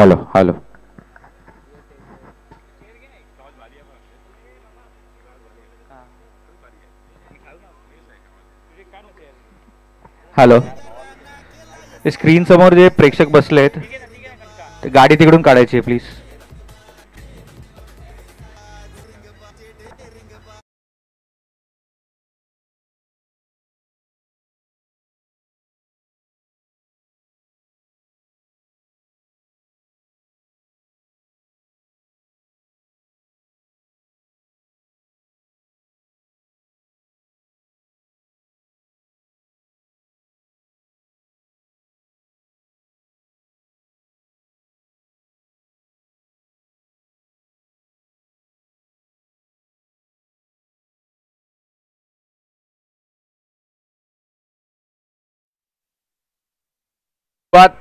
Hello hello hello screen समोर जे प्रेक्षक बसलेत ते गाडी तिकडून काढायची प्लीज.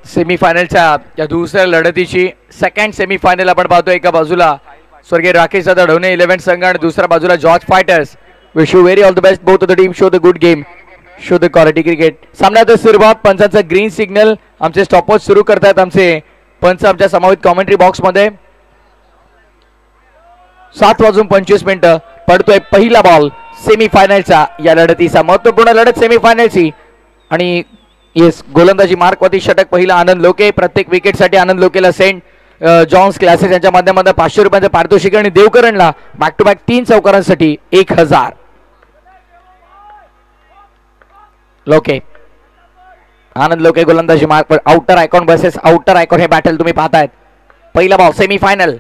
सेमीफायनलच्या या दुसऱ्या लढतीची सेकंड सेमीफायनल आपण पाहतोय. एका बाजूला स्वर्गीय राकेश दादा ढवणे 11 संघ आणि दुसऱ्या बाजूला George fighters. Wish you very all the best both of the team. Show the good game, show the quality cricket. सामन्याचा सुरुवात पंचांचा ग्रीन सिग्नल. आमचे स्टॉपवॉच सुरू करतात आमचे पंच आमच्या समवेत कॉमेंट्री बॉक्स मध्ये. 7:25 पडतोय पहिला बॉल सेमीफायनलचा. या लढतीचा महत्वपूर्ण लढत सेमीफायनलची. आणि येस गोलंदाजी मार्कवरती षटक पहिला आनंद लोके. प्रत्येक विकेटसाठी आनंद लोकेला सेंट जॉन्स क्लासेस यांच्या माध्यमातून 500 रुपयांचं पारितोषिक आणि देवकरणला बॅक टू बॅक 3 चौकारांसाठी 1000. लोके आनंद लोके गोलंदाजी mark. Outer icon versus outer icon हे बॅटल तुम्ही पाहतायत. पहिला बॉल सेमीफायनल.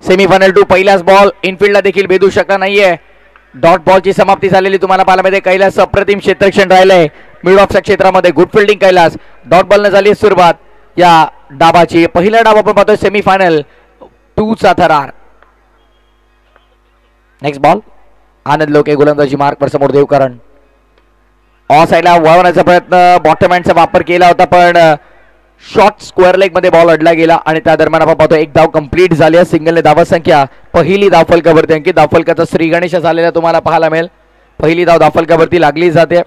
सेमीफायनल 2 पहिलाच बॉल इनफिल्डला देखील भेदू शकला नाहीये. डॉट बॉलची समाप्ती झालेली तुम्हाला पाहायला मिळते. कैलास अप्रतिम क्षेत्ररक्षण राहिलंय मिड ऑफच्या क्षेत्रामध्ये. Good fielding Kailas. डॉट बॉलने झाली सुरुवात या डाबाची. पहिला डाब आपण पाहतोय सेमीफायनल 2 चा थरार. नेक्स्ट बॉल आनंद लोके गोलंदाजी मार्कवर समोर देवकरण. ऑफ साईडला वळवण्याचा प्रयत्न बॉटम हँडचा वापर केला होता पण शॉर्ट स्क्वेअर लेग मध्ये बॉल अडला गेला आणि त्या दरम्यान आपण पाहतो एक धाव कंप्लीट झाली आहे. सिंगलने धावसंख्या पहिली धावफलकावरती अंकित. धावफलकाचा श्री गणेश झालेला तुम्हाला पाहायला मिळेल. पहिली धाव धावफलकावरती लागली जाते.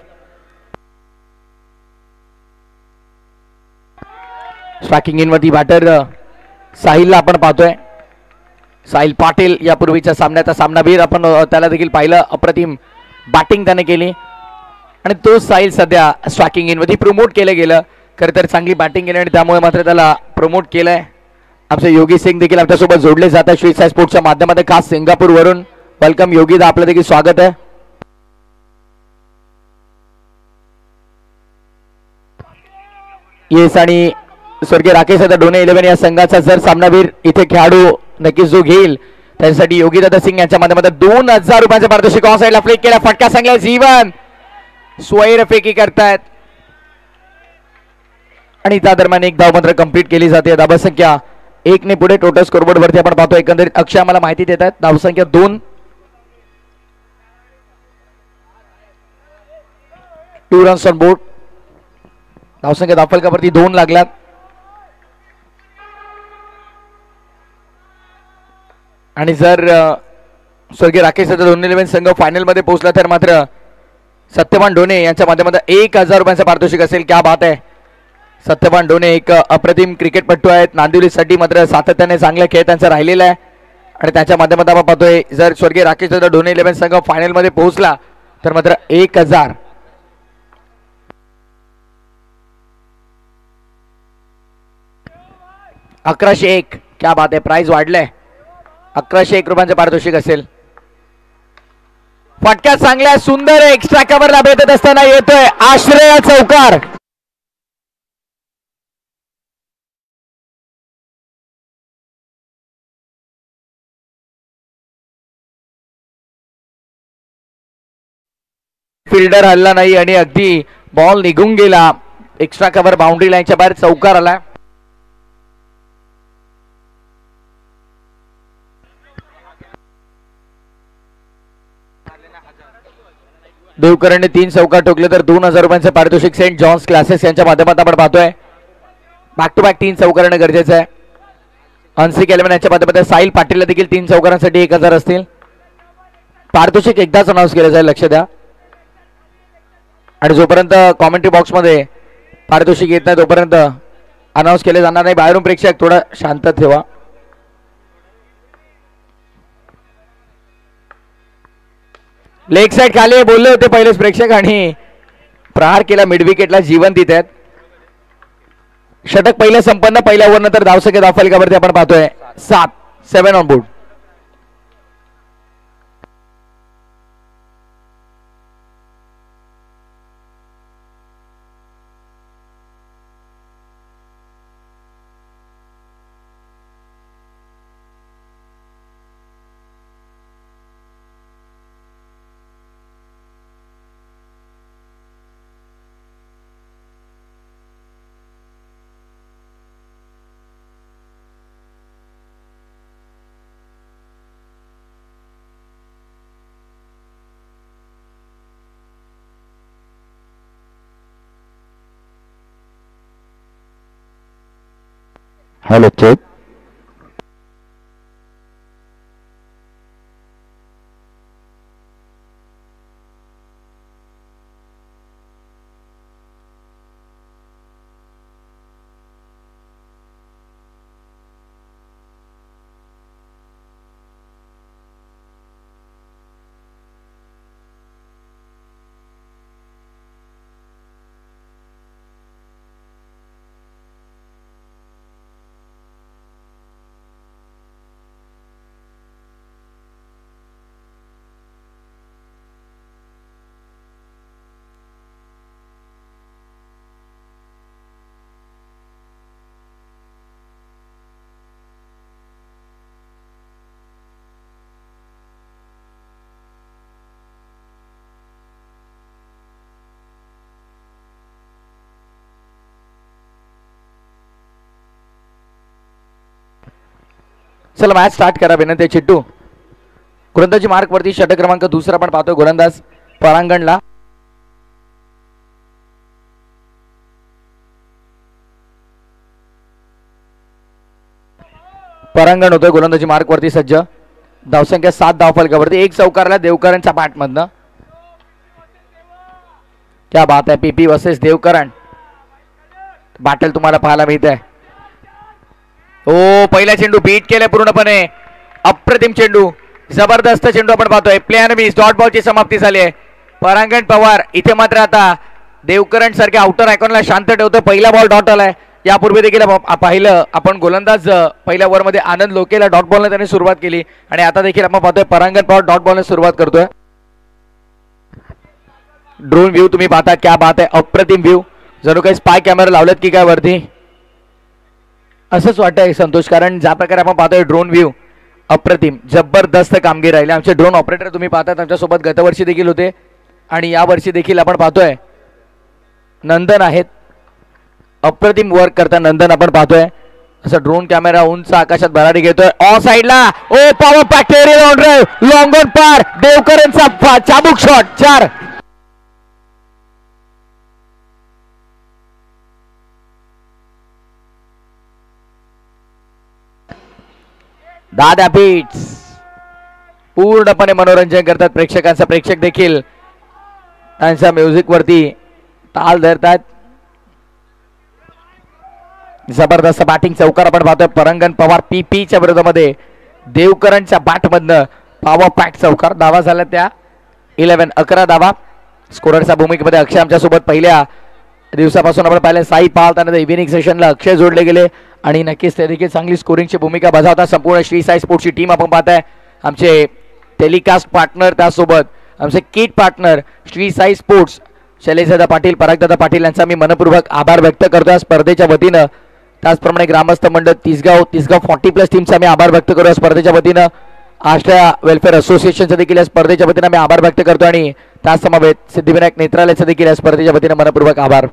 स्ट्रायकिंग इन वरती बॅटर साहिलला आपण पाहतोय. साहिल पाटील यापूर्वीच्या सामन्याचा सामनावीर आपण त्याला देखील पाहिलं. अप्रतिम बॅटिंग त्याने केली आणि तो साहिल सध्या स्ट्रायकिंग इन वरती प्रमोट केलं गेलं. खरं तर चांगली बॅटिंग केली आणि त्यामुळे मात्र त्याला प्रमोट केलंय. आमचे योगी सिंग देखील आपल्यासोबत जोडले जातात श्री साई स्पोर्ट्सच्या माध्यमातून खास सिंगापूर वरून. वेलकम योगी दा, आपलं देखील स्वागत आहे. येस आणि स्वर्गीय राकेश दादा ढोणे 11 या संघाचा जर सामनावीर इथे खेळाडू नक्कीच जो घेईल त्यासाठी योगी दादा सिंग यांच्या माध्यमातून 2000 रुपयांचे पारितोषिक ऑन साईडला फ्लिक केला. फटका चांगला जीवन स्वैर फेकी करतायत आणि त्या दरम्यान एक धाव मात्र कंप्लीट केली जाते. धावसंख्या 1 ने पुढे. टोटल स्कोरबोर्ड वरती आपण पाहतो एकंदरीत अक्षय आम्हाला माहिती देत आहेत. धावसंख्या 2. 2 रन्स ऑन बोर्ड. धावसंख्या धावफलकावरती 2 लागल्यात. आणि जर स्वर्गीय राकेश दादा ढोणे 11 संघ फायनल मध्ये पोहोचला तर मात्र सत्यवान ढोणे यांच्या माध्यमातून 1000 रुपयांचं पारितोषिक असेल. क्या बात आहे. सत्यवान ढोणे एक अप्रतिम क्रिकेटपटू आहेत. नांदिवलीसाठी मात्र सातत्याने चांगला खेळ त्यांचा राहिलेला आहे आणि त्याच्या माध्यमातून आपण पाहतोय जर स्वर्गीय राकेश दादा ढोणे 11 संघ फायनल मध्ये पोहोचला तर मात्र 1000. $1101. क्या बात आहे. प्राइस वाढलंय. $1101 रुपयांचं पारितोषिक असेल. फटका चांगला सुंदर एक्स्ट्रा कव्हरला भेटत असताना येतोय आश्रय चौकार. फिल्डर हल्ला नाही आणि अगदी बॉल निघून गेला. एक्स्ट्रा कव्हर बाउंड्री लाईनच्या बाहेर चौकार आला. देवकरणने 3 चौकार ठोकले तर 2000 रुपयांचे पारितोषिक सेंट जॉन्स क्लासेस यांच्या माध्यमातून आपण पाहतोय. बॅक टू बॅक 3 चौकार गरजेचं आहे. अनसिक एलेवन यांच्या माध्यमातून साहिल पाटीलला देखील 3 चौकारांसाठी 1000 असतील. पारितोषिक एकदाच अनाऊन्स केलं जाईल, लक्ष द्या. आणि जोपर्यंत कॉमेंट्री बॉक्स मध्ये पारितोषिक येत नाही तोपर्यंत अनाऊन्स केले जाणार नाही. बाहेरून प्रेक्षक थोडं शांत ठेवा. लेग साइड खाली बोलले होते पहिलेच प्रेक्षक आणि प्रहार केला मिड विकेटला. जीवन तिथे आहेत. षटक पहिलं संपन्न. पहिल्या ओव्हर नंतर धावसंख्या धावफलकावरती आपण पाहतोय 7 ऑन बोर्ड. Hello check. चला मॅच स्टार्ट करा. विनंती आहे चिट्टू. गोलंदाजी मार्क वरती षटक क्रमांक दुसरा आपण पाहतोय गोलंदाज परांगणला. परांगण होतोय गोलंदाजी मार्क वरती सज्ज. धावसंख्या 7 धावफलकावरती. एक चौकारला देवकरांच्या बॅट मधनं. क्या बात आहे. पीपी वर्सेस देवकरण बॅटल तुम्हाला पाहायला मिळते. हो पहिला चेंडू बीट केलाय पूर्णपणे. अप्रतिम चेंडू. जबरदस्त चेंडू आपण पाहतोय. Play and miss. डॉट बॉलची समाप्ती झाली आहे. परांगण पवार इथे मात्र आता देवकरण सारख्या आउटर आयकॉनला शांत ठेवतो. पहिला बॉल डॉट आलाय. यापूर्वी देखील पाहिलं आपण गोलंदाज पहिल्या ओव्हरमध्ये आनंद लोकेला डॉट बॉलने त्याने सुरुवात केली आणि आता देखील आपण पाहतोय परांगण पवार डॉट बॉलने सुरुवात करतोय. ड्रोन व्ह्यू तुम्ही पाहता. क्या बात आहे. अप्रतिम व्ह्यू. जणू काही स्पाय कॅमेरा लावलेत की काय वरती असंच वाटतंय संतोष. कारण ज्या प्रकारे आपण पाहतोय ड्रोन व्ह्यू अप्रतिम जबरदस्त कामगिरी राहिली. आमचे ड्रोन ऑपरेटर तुम्ही पाहतात आमच्यासोबत गतवर्षी देखील होते आणि या वर्षी देखील आपण पाहतोय नंदन आहेत. अप्रतिम वर्क करता नंदन आपण पाहतोय. असं ड्रोन कॅमेरा उंच आकाशात भरारी घेतोय. ऑफ साइडला ओ पॉवर पॅक्टेरी लॉंग ड्राइव्ह लॉंग ऑन पार. देवकरांचा चाबूक शॉट 4. दादा बीट्स पूर्णपणे मनोरंजन करतात प्रेक्षकांचा. प्रेक्षक देखील त्यांच्या म्युझिक वरती ताल धरतात. जबरदस्त बॅटिंग चौकार आपण पाहतोय. परांगण पवार पीपीच्या विरोधामध्ये देवकरांच्या बॅटमधनं पॉवर पॅक चौकार. धावा झाला त्या 11 धावा. स्कोररच्या भूमिकेमध्ये अक्षय आमच्या सोबत पहिल्या दिवसापासून आपण पाहिलं. साई पाल त्यानंतर इव्हिनिंग सेशनला अक्षय जोडले गेले आणि नक्कीच ते देखील चांगली स्कोरिंगची भूमिका बजावतात. संपूर्ण श्री साई स्पोर्ट्सची टीम आपण पाहताय. आमचे टेलिकास्ट पार्टनर त्यासोबत आमचे kit partner Shri Sai sports शैलेशदादा पाटील परागदादा पाटील यांचा मी मनपूर्वक आभार व्यक्त करतो स्पर्धेच्या वतीनं. त्याचप्रमाणे ग्रामस्थ मंडळ तिसगाव 40+ टीमचा मी आभार व्यक्त करतो स्पर्धेच्या वतीनं. आष्ट्रा वेलफेअर असोसिएशनचा देखील या स्पर्धेच्या वतीनं मी आभार व्यक्त करतो आणि त्यासमवेत सिद्धिविनायक नेत्रालयाचा देखील या स्पर्धेच्या वतीनं मनपूर्वक आभार.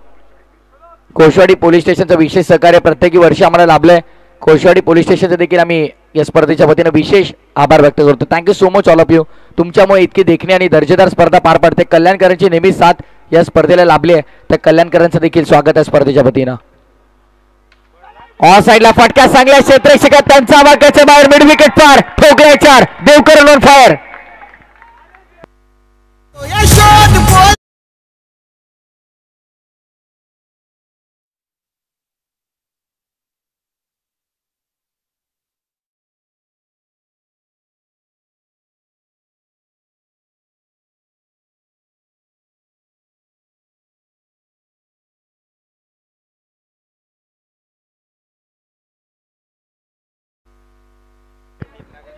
कोशवाडी पोलीस स्टेशनचं विशेष सहकार्य प्रत्येकी वर्षी आम्हाला लाभलंय. कोशवाडी पोलीस स्टेशनचं देखील आम्ही या स्पर्धेच्या वतीनं विशेष आभार व्यक्त करतो. Thank you so much all of you. तुमच्यामुळे इतकी देखणी आणि दर्जेदार स्पर्धा पार पडते. कल्याणकरांची नेहमी साथ या स्पर्धेला लाभली आहे. त्या कल्याणकरांचं देखील स्वागत आहे स्पर्धेच्या वतीनं. ऑन साइडला फटका चांगल्या क्षेत्ररक्षकात त्यांचा वाकाच्या बाहेर मिड विकेट पार. ठोकलाय 4. Devkaran on fire.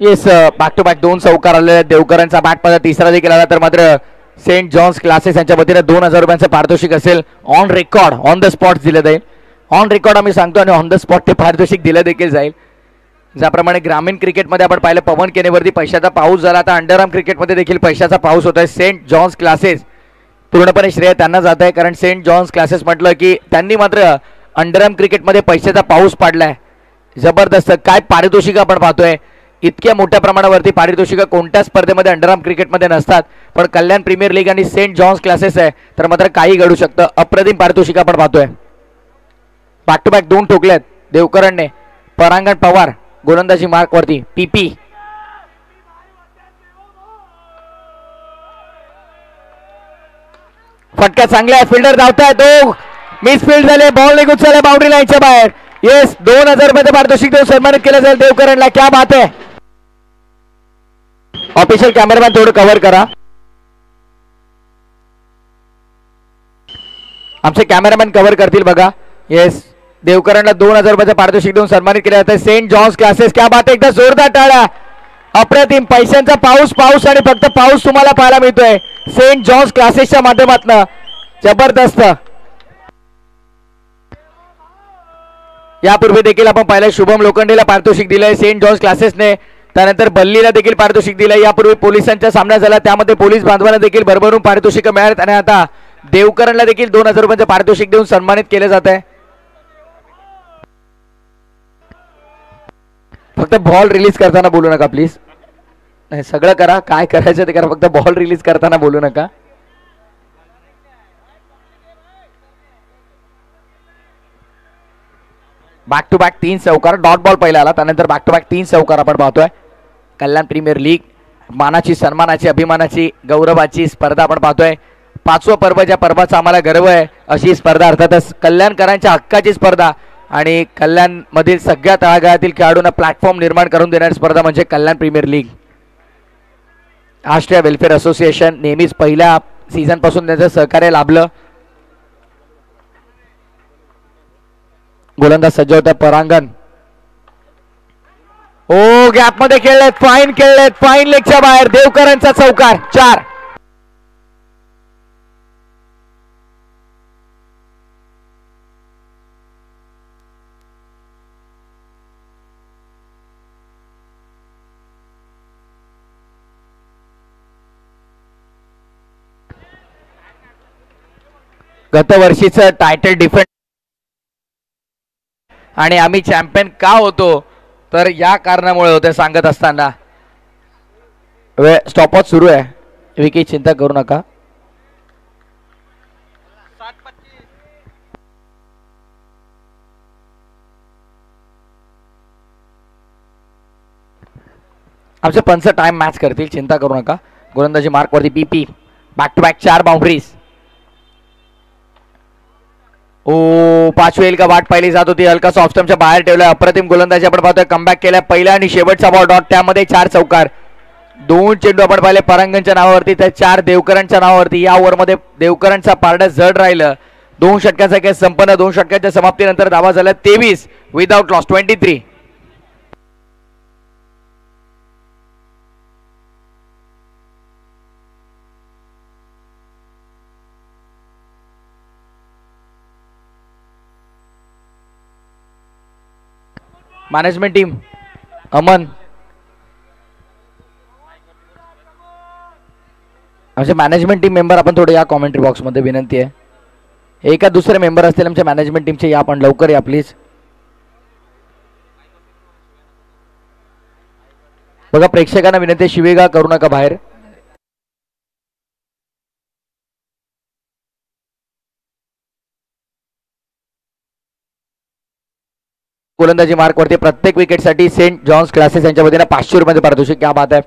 Yes, back to back 2 चौकार आले. देवकरांचा बॅटमध्ये तिसरा देखील आला. तर मात्र सेंट जॉन्स क्लासेस यांच्या वतीने 2000 रुपयांचं पारितोषिक असेल. On record on the spot दिलं जाईल. ऑन रेकॉर्ड आम्ही सांगतो आणि ऑन द स्पॉट ते पारितोषिक दिलं देखील जाईल. ज्याप्रमाणे ग्रामीण क्रिकेटमध्ये आपण पाहिलं पवन केनेवरती पैशाचा पाऊस झाला, आता अंडरआर्म क्रिकेटमध्ये देखील पैशाचा पाऊस होत आहे. सेंट जॉन्स क्लासेस पूर्णपणे श्रेय त्यांना जात आहे, कारण सेंट जॉन्स क्लासेस म्हटलं की त्यांनी मात्र अंडरआर्म क्रिकेटमध्ये पैशाचा पाऊस पाडलाय. जबरदस्त काय पारितोषिक आपण पाहतोय. इतक्या मोठ्या प्रमाणावरती पारितोषिक कोणत्या स्पर्धेमध्ये अंडरआर्म क्रिकेटमध्ये नसतात, पण कल्याण प्रीमियर लीग आणि सेंट जॉन्स क्लासेस आहे तर मात्र काही घडू शकतं. अप्रतिम पारितोषिक आपण पाहतोय. बॅक टू बॅक 2 ठोकलेत देवकरणने. परांगण पवार गोलंदाजी मार्कवरती. पीपी फटका चांगला. फिल्डर धावताय, 2 मिसफील्ड झाले. बॉल निघून चालले बाउंड्री लाईनच्या बाहेर. येस, 2000 रुपये पारितोषिक देऊन सन्मानित केलं जाईल देवकरणला. क्या बात आहे. ऑफिशियल कॅमेरामॅन थोडं कव्हर करा. आमचे कॅमेरामॅन कव्हर करतील बघा. येस, देवकरणला 2000 रुपयाचं पारितोषिक देऊन सन्मानित केलं जातं. सेंट जॉन्स क्लासेस क्या बात आहे. एकदा जोरदार टाळ्या. अप्रतिम पैशांचा पाऊस पाऊस आणि फक्त पाऊस तुम्हाला पाहायला मिळतोय सेंट जॉन्स क्लासेसच्या माध्यमातून. जबरदस्त. यापूर्वी देखील आपण पाहिलं शुभम लोखंडेला पारितोषिक दिलंय सेंट जॉन्स क्लासेसने. त्यानंतर बल्लीला देखील पारितोषिक दिलंय. यापूर्वी पोलिसांचा सामना झाला, त्यामध्ये पोलीस बांधवांना देखील भरभरून पारितोषिक मिळालेत आणि आता देवकरणला देखील 2000 रुपयांचं पारितोषिक देऊन सन्मानित केलं जात आहे. फक्त बॉल रिलीज करताना बोलू नका प्लीज. नाही, सगळं करा, काय करायचं ते करा, फक्त बॉल रिलीज करताना बोलू नका. बॅक टू बॅक 3 चौकार. डॉट बॉल पहिला आला, त्यानंतर बॅक टू बॅक 3 चौकार आपण पाहतोय. कल्याण प्रीमियर लीग मानाची, सन्मानाची, अभिमानाची, गौरवाची स्पर्धा आपण पाहतोय. 5वं पर्व, ज्या पर्वाचा आम्हाला गर्व आहे अशी स्पर्धा, अर्थातच कल्याणकरांच्या हक्काची स्पर्धा आणि कल्याण मधील सगळ्या तळागाळातील खेळाडूंना प्लॅटफॉर्म निर्माण करून देणारी स्पर्धा म्हणजे कल्याण प्रीमियर लीग. राष्ट्रीय वेलफेअर असोसिएशन नेहमीच पहिल्या सीझन पासून त्याचं सहकार्य लाभलं. गोलंदाज सज्ज होता परांगण. ओ, गॅप मध्ये खेळलेत, फाईन खेळलेत, फाईन लेगच्या बाहेर. देवकरांचा चौकार. 4. गतवर्षीचं टायटल डिफेंड आणि आम्ही चॅम्पियन का होतो तर या कारणामुळे होते सांगत असताना. वेळ स्टॉपवॉच सुरू आहे. विकी चिंता करू नका. आमचे पंच टाइम मॅच करतील, चिंता करू नका. गोलंदाजी मार्कवरती पीपी. Back to back 4 boundaries. Oh, 5 वेल का वाट पाहिली जात होती. हलका सॉफ्ट स्टंपच्या बाहेर ठेवलं. अप्रतिम गोलंदाजी आपण पाहतोय. कमबॅक केला. पहिला आणि शेवटचा बॉल डॉट, त्यामध्ये 4 चौकार. 2 चेंडू आपण पाहिले परांगणच्या नावावरती, तर 4 देवकरांच्या नावावरती. या ओव्हरमध्ये देवकरांचा पारडं जड राहिलं. 2 षटकांचा खेळ संपन्न. 2 षटकांच्या समाप्तीनंतर धावा झाल्या 23 without loss 23. Management team Aman, आमचे मॅनेजमेंट टीम मेंबर आपण थोडे या कॉमेंट्री बॉक्समध्ये, विनंती आहे. एका दुसरे मेंबर असतील आमच्या मॅनेजमेंट टीमचे, या आपण लवकर या प्लीज. बघा प्रेक्षकांना विनंती आहे, शिवेगा करू नका बाहेर. गोलंदाजी मार्कवरती प्रत्येक विकेटसाठी सेंट जॉन्स क्लासेस यांच्या वतीने 500 रुपयांचे पारितोषिक. क्या बात आहे.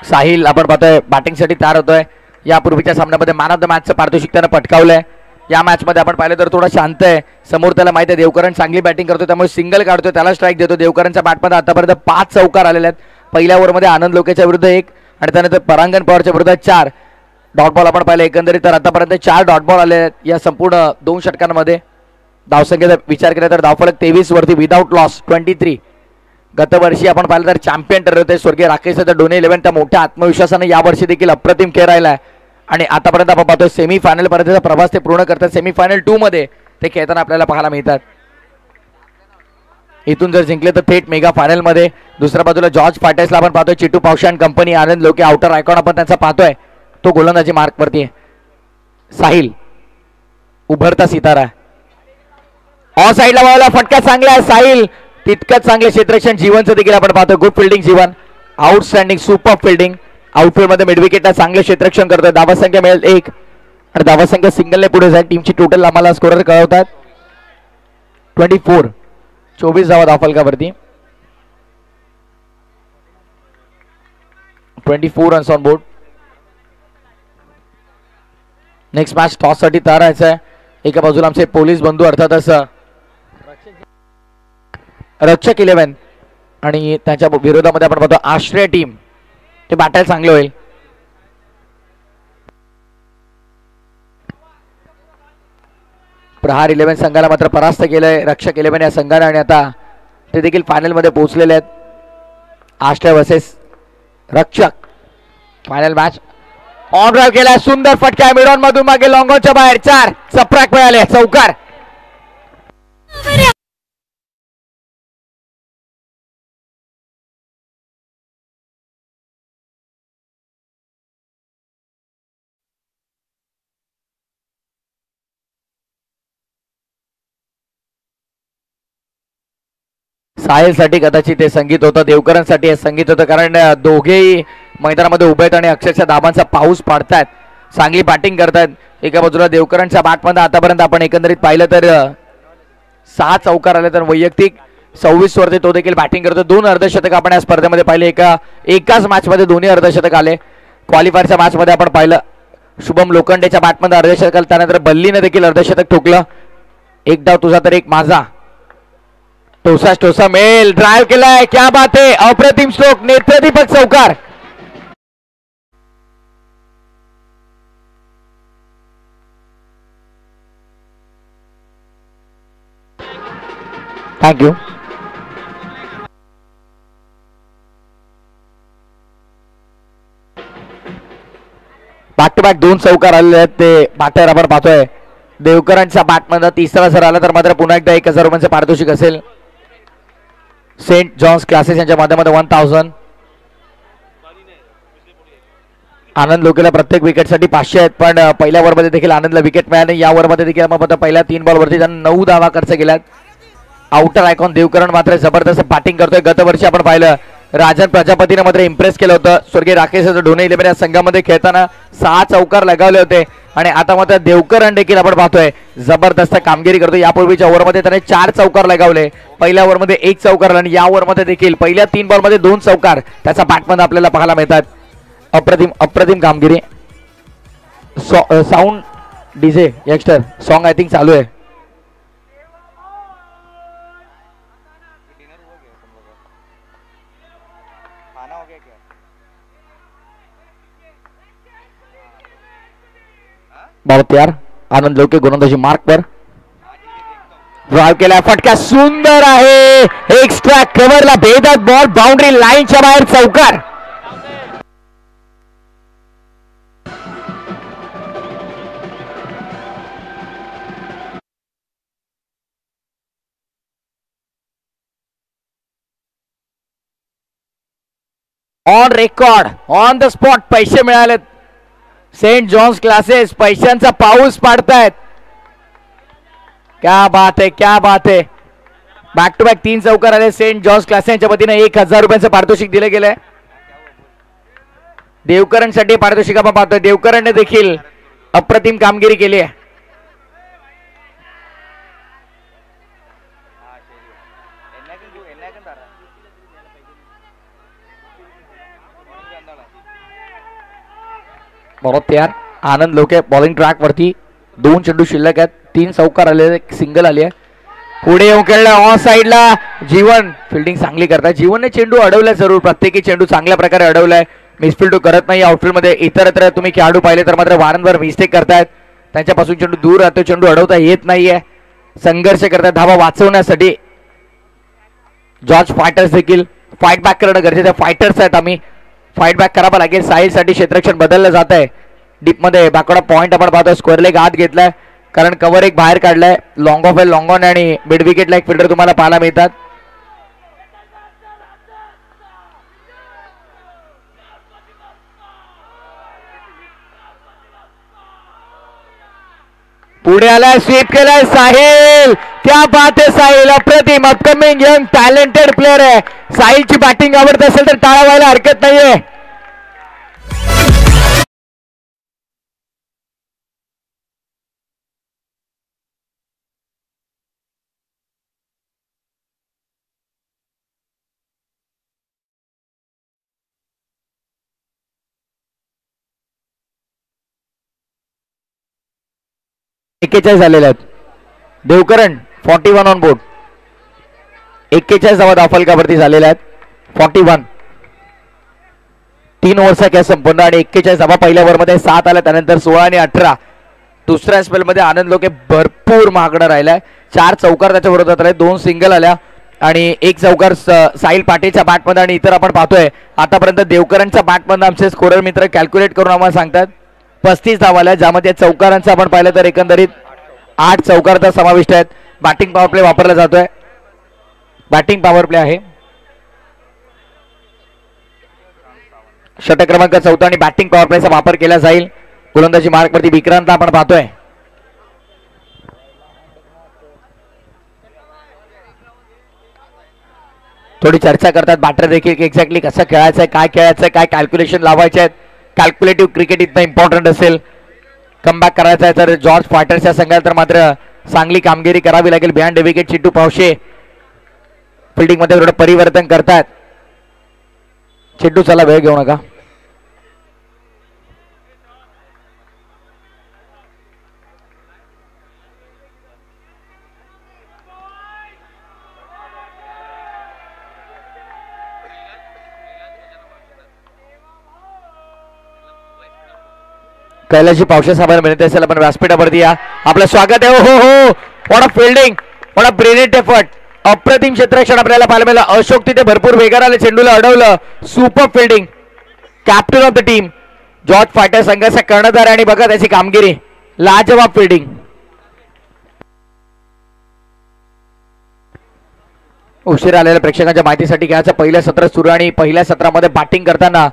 साहिल आपण पाहतोय बॅटिंगसाठी तयार होतोय. यापूर्वीच्या सामन्यामध्ये मॅन ऑफ द मॅचचं पारितोषिक त्यानं पटकावलंय. या मॅचमध्ये आपण पाहिलं तर थोडा शांत आहे. समोर त्याला माहिती आहे देवकरण चांगली बॅटिंग करतो, त्यामुळे सिंगल काढतोय, त्याला स्ट्राईक देतो. देवकरणच्या बॅटमध्ये आतापर्यंत 5 चौकार आलेले आहेत. पहिल्या ओव्हरमध्ये आनंद लोकेच्या विरुद्ध 1 आणि त्यानंतर परांगण पवारच्या विरुद्ध 4 डॉट बॉल आपण पाहिलं. एकंदरीत तर आतापर्यंत 4 डॉट बॉल आले आहेत या संपूर्ण 2 षटकांमध्ये. धावसंख्येचा विचार केला तर धावफलक 23 वरती विदाउट लॉस 23. गतवर्षी आपण पाहिलं तर चॅम्पियन ठरले होते स्वर्गीय राकेश डोने 11. त्या मोठ्या आत्मविश्वासाने यावर्षी देखील अप्रतिम खेळ राहिला आहे आणि आतापर्यंत आपण पाहतोय सेमीफायनल पर्यंतचा प्रवास ते पूर्ण करतात. सेमीफायनल 2 मध्ये ते खेळताना आपल्याला पाहायला मिळतात. इथून जर जिंकले तर थेट मेगा फायनल मध्ये. दुसऱ्या बाजूला जॉर्ज फाटेसला आपण पाहतोय चिटू पावशा अँड कंपनी, आनंद लोके आउटर आयकॉन आपण त्यांचा पाहतोय. तो गोलंदाजी मार्क वरती आहे. साहिल उभरता सितारा ऑन साईडला वळला, फटका चांगला आहे साहिल. तितकंच चांगले क्षेत्ररक्षण जीवनचं देखील आपण पाहतोय. गुड फिल्डिंग जीवन, आउटस्टँडिंग सुपर फिल्डिंग. आउटफील्ड मध्ये मिडविकेटला चांगले क्षेत्ररक्षण करतोय. धावसंख्या मिळेल 1 आणि धावसंख्या सिंगलने पुढे जाईल. टीमची टोटल आम्हाला स्कोरर कळवतात 24. 24 धावा धावफलकावरती. 24 runs on board. Next match toss साठी तयार राहायचं आहे. एका बाजूला आमचे पोलीस बंधू अर्थातच रक्षक 11 आणि त्याच्या विरोधामध्ये आपण पाहतो आश्रय टीम. ते बॅटल चांगलं होईल. प्रहार 11 संघाला मात्र परास्त केलंय रक्षक 11 या संघाने आणि आता ते देखील फायनल मध्ये पोहोचलेले आहेत. आश्रय वर्सेस रक्षक फायनल मॅच. ऑन ड्राइव्ह केला, सुंदर फटका मिडॉन मधून मागे लॉंगॉनच्या बाहेर 4 चपराक मिळाले, चौकार. साहिलसाठी कदाचित ते संगीत होतं, देवकरांसाठी हे संगीत होतं, कारण दोघेही मैदानामध्ये उभे आहेत आणि अक्षरशः धाबांचा पाऊस पाडतायत. चांगली बॅटिंग करतायत. एका बाजूला देवकरांच्या बॅटमध्ये आतापर्यंत आपण एकंदरीत पाहिलं तर 6 चौकार आले, तर वैयक्तिक 26 वरती तो देखील बॅटिंग करतो. 2 अर्धशतक आपण या स्पर्धेमध्ये पाहिले. एकाच मॅचमध्ये दोन्ही अर्धशतक आले. क्वालिफायरच्या मॅचमध्ये आपण पाहिलं शुभम लोखंडेच्या बॅटमध्ये अर्धशतक आलं, त्यानंतर बल्लीने देखील अर्धशतक ठोकलं. एक डाव तुझा तर एक माझा. टोसा मेल ड्राइव्ह केलाय, क्या बात आहे, अप्रतिम स्ट्रोक, नेत्रदीपक चौकार. थँक्यू. बॅक टू बॅक 2 चौकार आलेले आहेत. ते बॅटर आपण पाहतोय. देवकरांच्या बॅटमध्ये तिसरा जर आला तर मात्र पुन्हा एकदा 1000 रुपयांचे पारितोषिक असेल. सेंट जॉन्स क्लासेस यांच्या माध्यमातून 1000. आनंद लोकेला प्रत्येक विकेटसाठी 500 आहेत, पण पहिल्या ओव्हरमध्ये देखील आनंदला विकेट मिळाली. या ओव्हरमध्ये देखील आपण पहिल्या 3 बॉलवरती त्यांनी 9 धावा खर्च केल्यात. आउटर आयकॉन देवकरण मात्र जबरदस्त बॅटिंग करतोय. गतवर्षी आपण पाहिलं राजन प्रजापतीने मात्र इम्प्रेस केलं होतं. स्वर्गीय राकेश ढोणे 11 या संघामध्ये खेळताना 6 चौकार लगावले होते आणि आता मात्र देवकरण देखील आपण पाहतोय जबरदस्त कामगिरी करतो. यापूर्वीच्या ओव्हरमध्ये त्याने 4 चौकार लगावले. पहिल्या ओव्हरमध्ये 1 चौकार आणि या ओव्हरमध्ये देखील पहिल्या 3 बॉलमध्ये 2 चौकार त्याचा बॅटमध्ये आपल्याला पाहायला मिळतात. अप्रतिम कामगिरी. Sound DJ youngster song I think चालू आहे. बहुत यार. आनंद लोके गोलंदाजी मार्क पर ड्राइव्ह केला, फटका सुंदर आहे. एक्स्ट्रा कव्हरला भेदत बॉल बाउंड्री लाईनच्या बाहेर चौकार. On record on the spot पैसे मिळालेत. सेंट जॉन्स क्लासेस पैशांचा पाऊस पाडतायत. क्या बात है, क्या बात है. बॅक टू बॅक 3 चौकार आले. सेंट जॉन्स क्लासेस यांच्या वतीने 1000 रुपयांचं पारितोषिक दिलं गेलंय. देवकरणसाठी पारितोषिक आपण पाहतोय. देवकरणने देखील अप्रतिम कामगिरी केली आहे. बहुत यार. आनंद लोके बॉलिंग ट्रॅक वरती 2 चेंडू शिल्लक आहेत. 3 चौकार आले, एक सिंगल आली आहे. पुढे येऊन खेळला ऑन साइडला जीवन. फिल्डिंग चांगली करताय. जीवनने चेंडू अडवलाय, जरूर प्रत्येकी चेंडू चांगल्या प्रकारे अडवलाय. मिसफिल्ड करत नाही आउटफील्ड मध्ये. इतरत्र तुम्ही खेळाडू पाहिले तर मात्र वारंवार मिस्टेक करतायत. त्यांच्यापासून चेंडू दूर राहतो, चेंडू अडवता येत नाहीये. संघर्ष करतात धावा वाचवण्यासाठी. जॉर्ज फायटर्स देखील फाईट बॅक करणं गरजेचं आहे. फायटर्स आहेत आम्ही, फाईट बॅक करावं लागेल. साहिलसाठी क्षेत्ररक्षण बदललं जात आहे. डीपमध्ये बॅकवर्ड पॉईंट आपण पाहतोय. स्क्वेअर लेग आत घेतलाय कारण कव्हर एक बाहेर काढलाय. लॉंग ऑफ आहे, लॉंग ऑन आणि मिड विकेटला एक फिल्डर तुम्हाला पाहायला मिळतात. पुढे आलाय, स्वीप केलाय साहिल. क्या बात आहे साहिल, अप्रतिम. अपकमिंग यंग टॅलेंटेड प्लेअर आहे. साहिलची बॅटिंग आवडत असेल तर टाळा व्हायला हरकत नाहीये. एक्केचाळीस झालेले आहेत. Devkaran 41 on board. 41 धावा धावफलकावरती झालेल्या आहेत. 41 3 ओव्हरचा खेळ संपन्न आणि 41 धावा पहिल्या ओव्हरमध्ये 7 आल्या. त्यानंतर 16 आणि 18 दुसऱ्या स्पेलमध्ये आनंद लोके भरपूर महागडा राहिलाय. 4 चौकार त्याच्या विरोधात आले, 2 सिंगल आल्या आणि 1 चौकार साहिल पाटीलच्या बॅटमध्ये. आणि इतर आपण पाहतोय आतापर्यंत देवकरांच्या बॅटमध्ये आमचे स्कोरर मित्र कॅल्क्युलेट करून आम्हाला सांगतात 35 धावा आल्या, ज्यामध्ये चौकारांचं आपण पाहिलं तर एकंदरीत 8 चौकारचा समाविष्ट आहेत. बॅटिंग पॉवर प्ले वापरला जातोय. बॅटिंग पॉवर प्ले आहे. षटक क्रमांक 14 आणि बॅटिंग पॉवर प्लेचा वापर केला जाईल. गोलंदाजी मार्कवरती विक्रांत आपण पाहतोय. थोडी चर्चा करतात बॅटर देखील की एक्झॅक्टली कसं खेळायचंय, काय खेळायचंय, काय कॅल्क्युलेशन लावायचे आहेत. कॅल्क्युलेटिव्ह क्रिकेट इथं इम्पॉर्टंट असेल. कमबॅक करायचा आहे तर जॉर्ज फायटर्सच्या संघाला तर मात्र चांगली कामगिरी करावी लागेल. Behind the wicket Chittu Pawshe fielding मध्ये थोडं परिवर्तन करतात. चिट्टू चला वेळ घेऊ नका. कैलाशी पावशे साहेबांना मिळत असेल आपण व्यासपीठावरती या. आपलं स्वागत आहे. हो हो, what a fielding, what a brilliant effort. अप्रतिम क्षेत्ररक्षण आपल्याला पाहायला मिळालं. अशोक तिथे भरपूर वेगाने आले, चेंडूला अडवलं. Super fielding. Captain of the team George fighter संघाचा कर्णधार आणि बघा त्याची कामगिरी. लाजवाब फिल्डिंग. उशीर आलेल्या प्रेक्षकांच्या माहितीसाठी खेळाचं पहिलं सत्र सुरू आणि पहिल्या सत्रामध्ये बॅटिंग करताना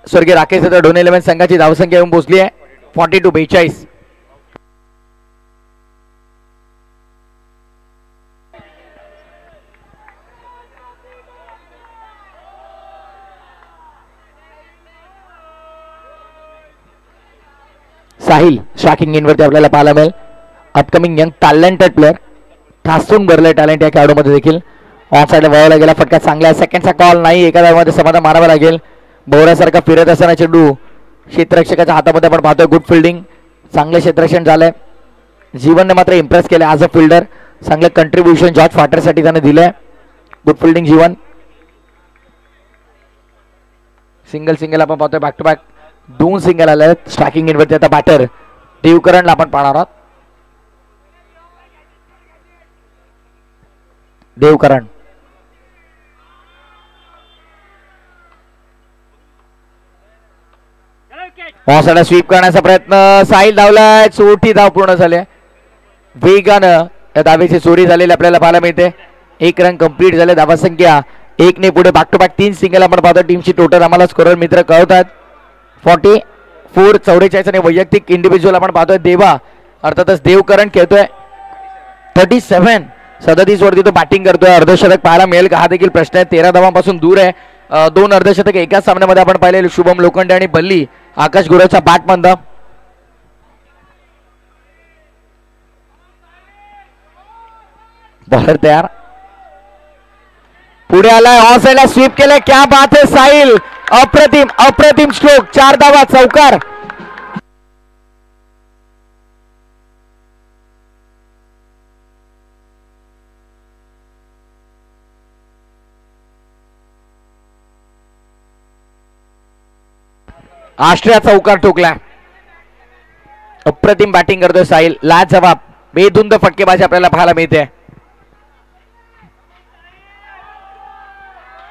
स्वर्गीय राकेश ढोन 11 संघाची धावसंख्या येऊन पोहोचली आहे 42. साहिल स्ट्रायकिंग इनवरती आपल्याला पाहायला मिळेल. Upcoming young talented player. ठासून भरलंय टॅलेंट या खेळाडूमध्ये देखील. ऑन साईडला वळवला गेला, फटका चांगला आहे. सेकंडचा कॉल नाही, एका धावामध्ये समाधान मारावा लागेल. बोऱ्यासारखा फिरत असताना चेंडू क्षेत्ररक्षकाच्या हातामध्ये आपण पाहतोय. गुड फिल्डिंग, चांगलं क्षेत्ररक्षण झालंय. जीवनने मात्र इम्प्रेस केले ॲज अ फिल्डर. चांगलं कंट्रीब्युशन जॉर्ज फायटरसाठी त्याने दिलंय. गुड फिल्डिंग जीवन. सिंगल आपण पाहतोय. बॅक टू बॅक 2 सिंगल आले आहेत स्ट्रायकिंग इनवरती. आता बॅटर देवकरणला आपण पाहणार आहोत. देवकरण पावसाला स्वीप करण्याचा प्रयत्न. साहिल धावलाय, चोटी धाव पूर्ण झाले. वेगानं या धावेची चोरी झालेली आपल्याला पाहायला मिळते. 1 रन कंप्लीट झाले. धावा संख्या 1 ने पुढे. बॅक टू बॅक 3 सिंगल आपण पाहतो. टीमची टोटल आम्हाला स्कोरर मित्र कळवतात 44, 44 आणि वैयक्तिक इंडिव्हिज्युअल आपण पाहतोय. देवा अर्थातच देवकरण खेळतोय 37. 37 वरती तो बॅटिंग करतोय. अर्धशतक पाहायला मिळेल का हा देखील प्रश्न आहे. 13 धावांपासून दूर आहे. 2 अर्धशतक एकाच सामन्यामध्ये आपण पाहिले. शुभम लोखंडे आणि बल्ली आकाश गुरवच्या बॅटमधनं. बॉलर तयार. पुढे आलाय, ऑन साइडला स्वीप केलाय. क्या बात है साहिल, अप्रतिम स्ट्रोक. 4 धावा, चौकार. ऑस्ट्रेलिया चौकार ठोकला. अप्रतिम बॅटिंग करतोय साहिल. लाजवाब बेधुंद फटकेबाजी आपल्याला पाहायला मिळते.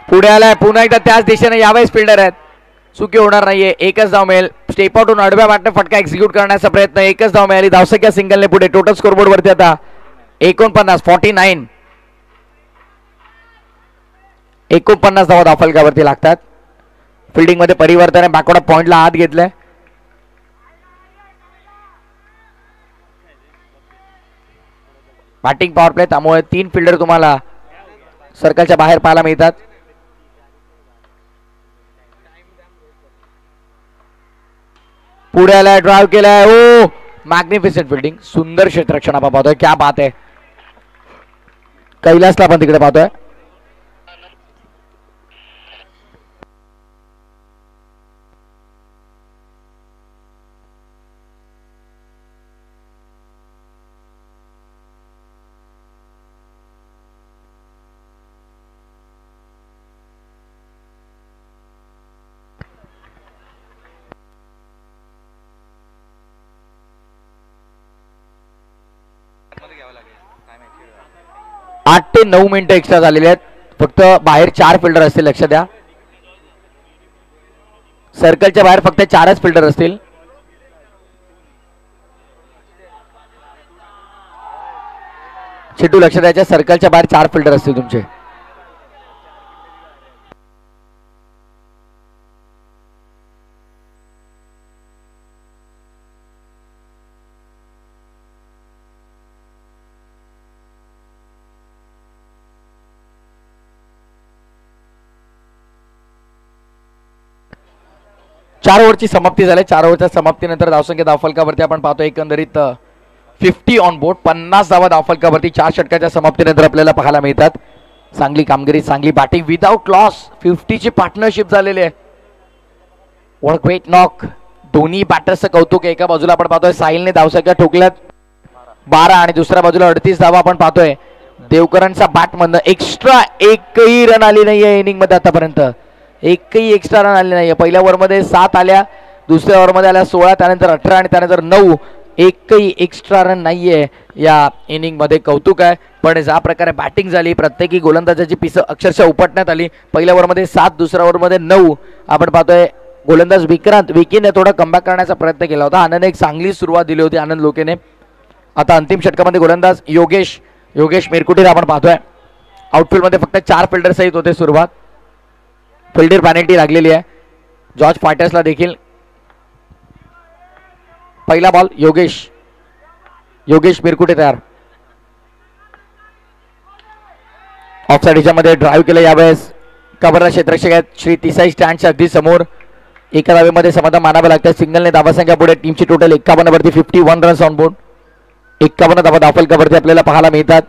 पुढे आलाय पुन्हा एकदा त्याच दिशेने यावेळेस फिल्डर आहेत. चुकी होणार नाहीये. एकच धाव मिळेल. स्टेप आउटून आडव्या वाटणे फटका एक्झिक्यूट करण्याचा प्रयत्न. एकच धाव मिळाली. धावसंख्या सिंगलने पुढे. टोटल स्कोरबोर्ड वरती आता 49 49 धावा धावफलकावरती लागतात. फिल्डिंग मध्ये परिवर्तन आहे. बॅकवर्ड पॉइंटला हात घेतलाय. बॅटिंग पॉवर प्ले त्यामुळे 3 फिल्डर तुम्हाला सर्कलच्या बाहेर पाहायला मिळतात. पुढे आलाय. ड्राईव्ह केलाय. ओ मॅग्निफिसेंट फिल्डिंग. सुंदर क्षेत्ररक्षण आपण पाहतोय. क्या बात आहे. कैलासला आपण तिकडे पाहतोय. आठ ते 9 मिनिटं एक्स्ट्रा झालेले आहेत. फक्त बाहेर 4 फिल्डर असतील. लक्ष द्या. सर्कलच्या बाहेर फक्त 4च फिल्डर असतील. चिटू लक्ष द्यायच्या. सर्कलच्या बाहेर 4 फिल्डर असतील तुमचे. चार ओव्हरची समाप्ती झाली. 4 ओव्हरच्या समाप्तीनंतर धावसंख्या धावफलकावरती आपण पाहतो एकंदरीत 50 ऑन बोर्ड. 50 धावा धावफलकावरती 4 षटकाच्या समाप्तीनंतर आपल्याला पाहायला मिळतात. चांगली कामगिरी, चांगली बॅटिंग विदाउट लॉस. 50ची पार्टनरशिप झालेली आहे. What great knock. दोन्ही बॅटर्सचं कौतुक. एका बाजूला आपण पाहतोय साहिलने धावसंख्या ठोकल्यात 12 आणि दुसऱ्या बाजूला 38 धावा आपण पाहतोय. देवकरांचा बॅट मधनं एक्स्ट्रा एकही रन आली नाहीये इनिंग मध्ये आतापर्यंत. एकही एक्स्ट्रा रन आले नाहीये. पहिल्या ओव्हरमध्ये 7 आल्या, दुसऱ्या ओव्हरमध्ये आल्या 16, त्यानंतर 18 आणि त्यानंतर 9. एकही एक्स्ट्रा रन नाहीये या इनिंग मध्ये. कौतुक आहे. पण ज्या प्रकारे बॅटिंग झाली, प्रत्येकी गोलंदाजाची पिसं अक्षरशः उपटण्यात आली. पहिल्या ओव्हरमध्ये 7, दुसऱ्या ओव्हरमध्ये 9 आपण पाहतोय. गोलंदाज विकीने थोडा कमबॅक करण्याचा प्रयत्न केला होता. आनंदने एक चांगली सुरुवात दिली होती आनंद लोकेने. आता अंतिम षटकामध्ये गोलंदाज योगेश मिरकुटीर आपण पाहतोय. आउटफील्डमध्ये फक्त 4 फिल्डर सहित होते सुरुवात. फिल्डर पॅनल्टी लागलेली आहे जॉर्ज फायटर्सला देखील. पहिला बॉल योगेश मिरकुटे तयार. ऑफसाइड ह्याच्यामध्ये ड्राईव्ह केलं. यावेळेस कबरला क्षेत्ररक्षक आहेत श्री तिसाई स्टँडच्या अगदी समोर. एका धावेमध्ये समाधान मानावं लागतं. सिंगलने धावासंख्या पुढे. टीमची टोटल 51 वरती 51 रन्स ऑन बोर्ड. 51 धावा धावफलकावरती आपल्याला पाहायला मिळतात.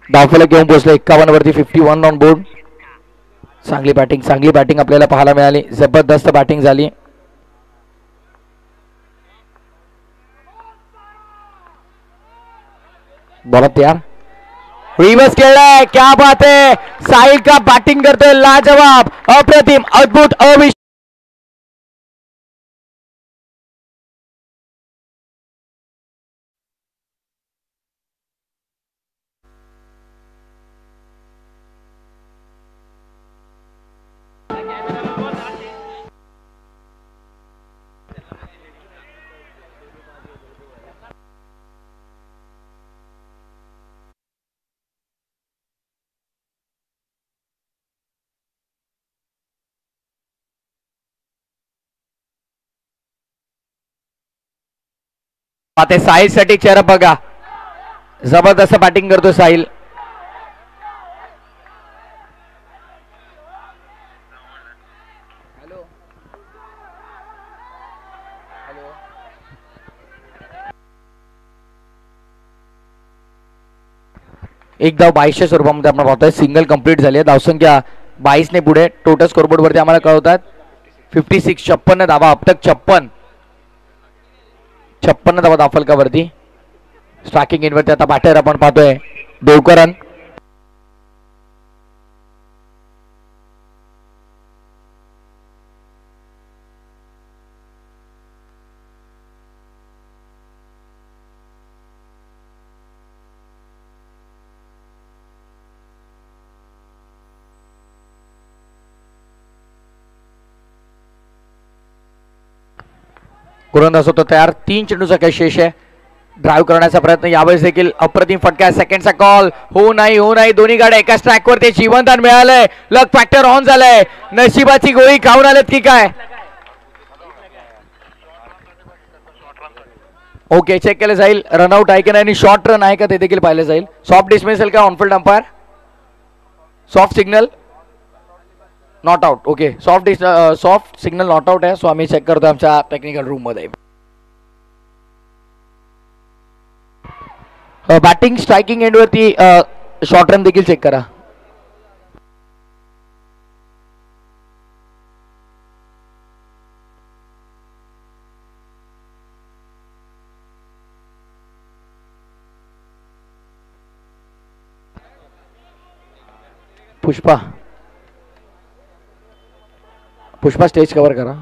धावफलक घेऊन पोहोचले 51 वरती 51 ऑन बोर्ड. चांगली बॅटिंग आपल्याला पाहायला मिळाली. जबरदस्त बॅटिंग झाली. बॉल तयार. रिवर्स खेळलाय. क्या बात है. साहिल का बॅटिंग करतोय. लाजवाब, अप्रतिम, अद्भुत, अविश्वास. आता साहिल साठी चेहरा बघा. जबरदस्त बॅटिंग करतो साहिल. एक धाव 2200 स्वरूपामध्ये आपण पाहतोय. सिंगल कंप्लीट झाली आहे. धावसंख्या 22 ने पुढे. टोटल स्कोरबोर्ड वरती आम्हाला कळवतात 56 56 धावा. अब तक 56 धावा धावफलकावरती. स्ट्रायकिंग एंडवरती आता बॅटर आपण पाहतोय देवकरन. गोलंदाज होतो तयार. 3 चेंडूचा काही शेष आहे. ड्राईव्ह करण्याचा प्रयत्न यावेळेस देखील अप्रतिम फटका. सेकंडचा कॉल. हो नाही दोन्ही गाड्या एका स्ट्राईकवर ते जीवनदान मिळालंय. लक फॅक्टर ऑन झालंय. नशिबाची गोळी खाऊन आलेत की काय. ओके चेक केलं जाईल रनआउट आहे की नाही आणि शॉर्ट रन आहे का ते देखील पाहिलं जाईल. सॉफ्ट डिस्मिसल का on-field umpire. Soft signal not out. Okay soft signal not out आहे. सो आम्ही चेक करतो आमच्या टेक्निकल रूम मध्ये. बॅटिंग स्ट्रायकिंग एंडवरती शॉर्ट रन देखील चेक करा. पुष्पा स्टेज कव्हर करा.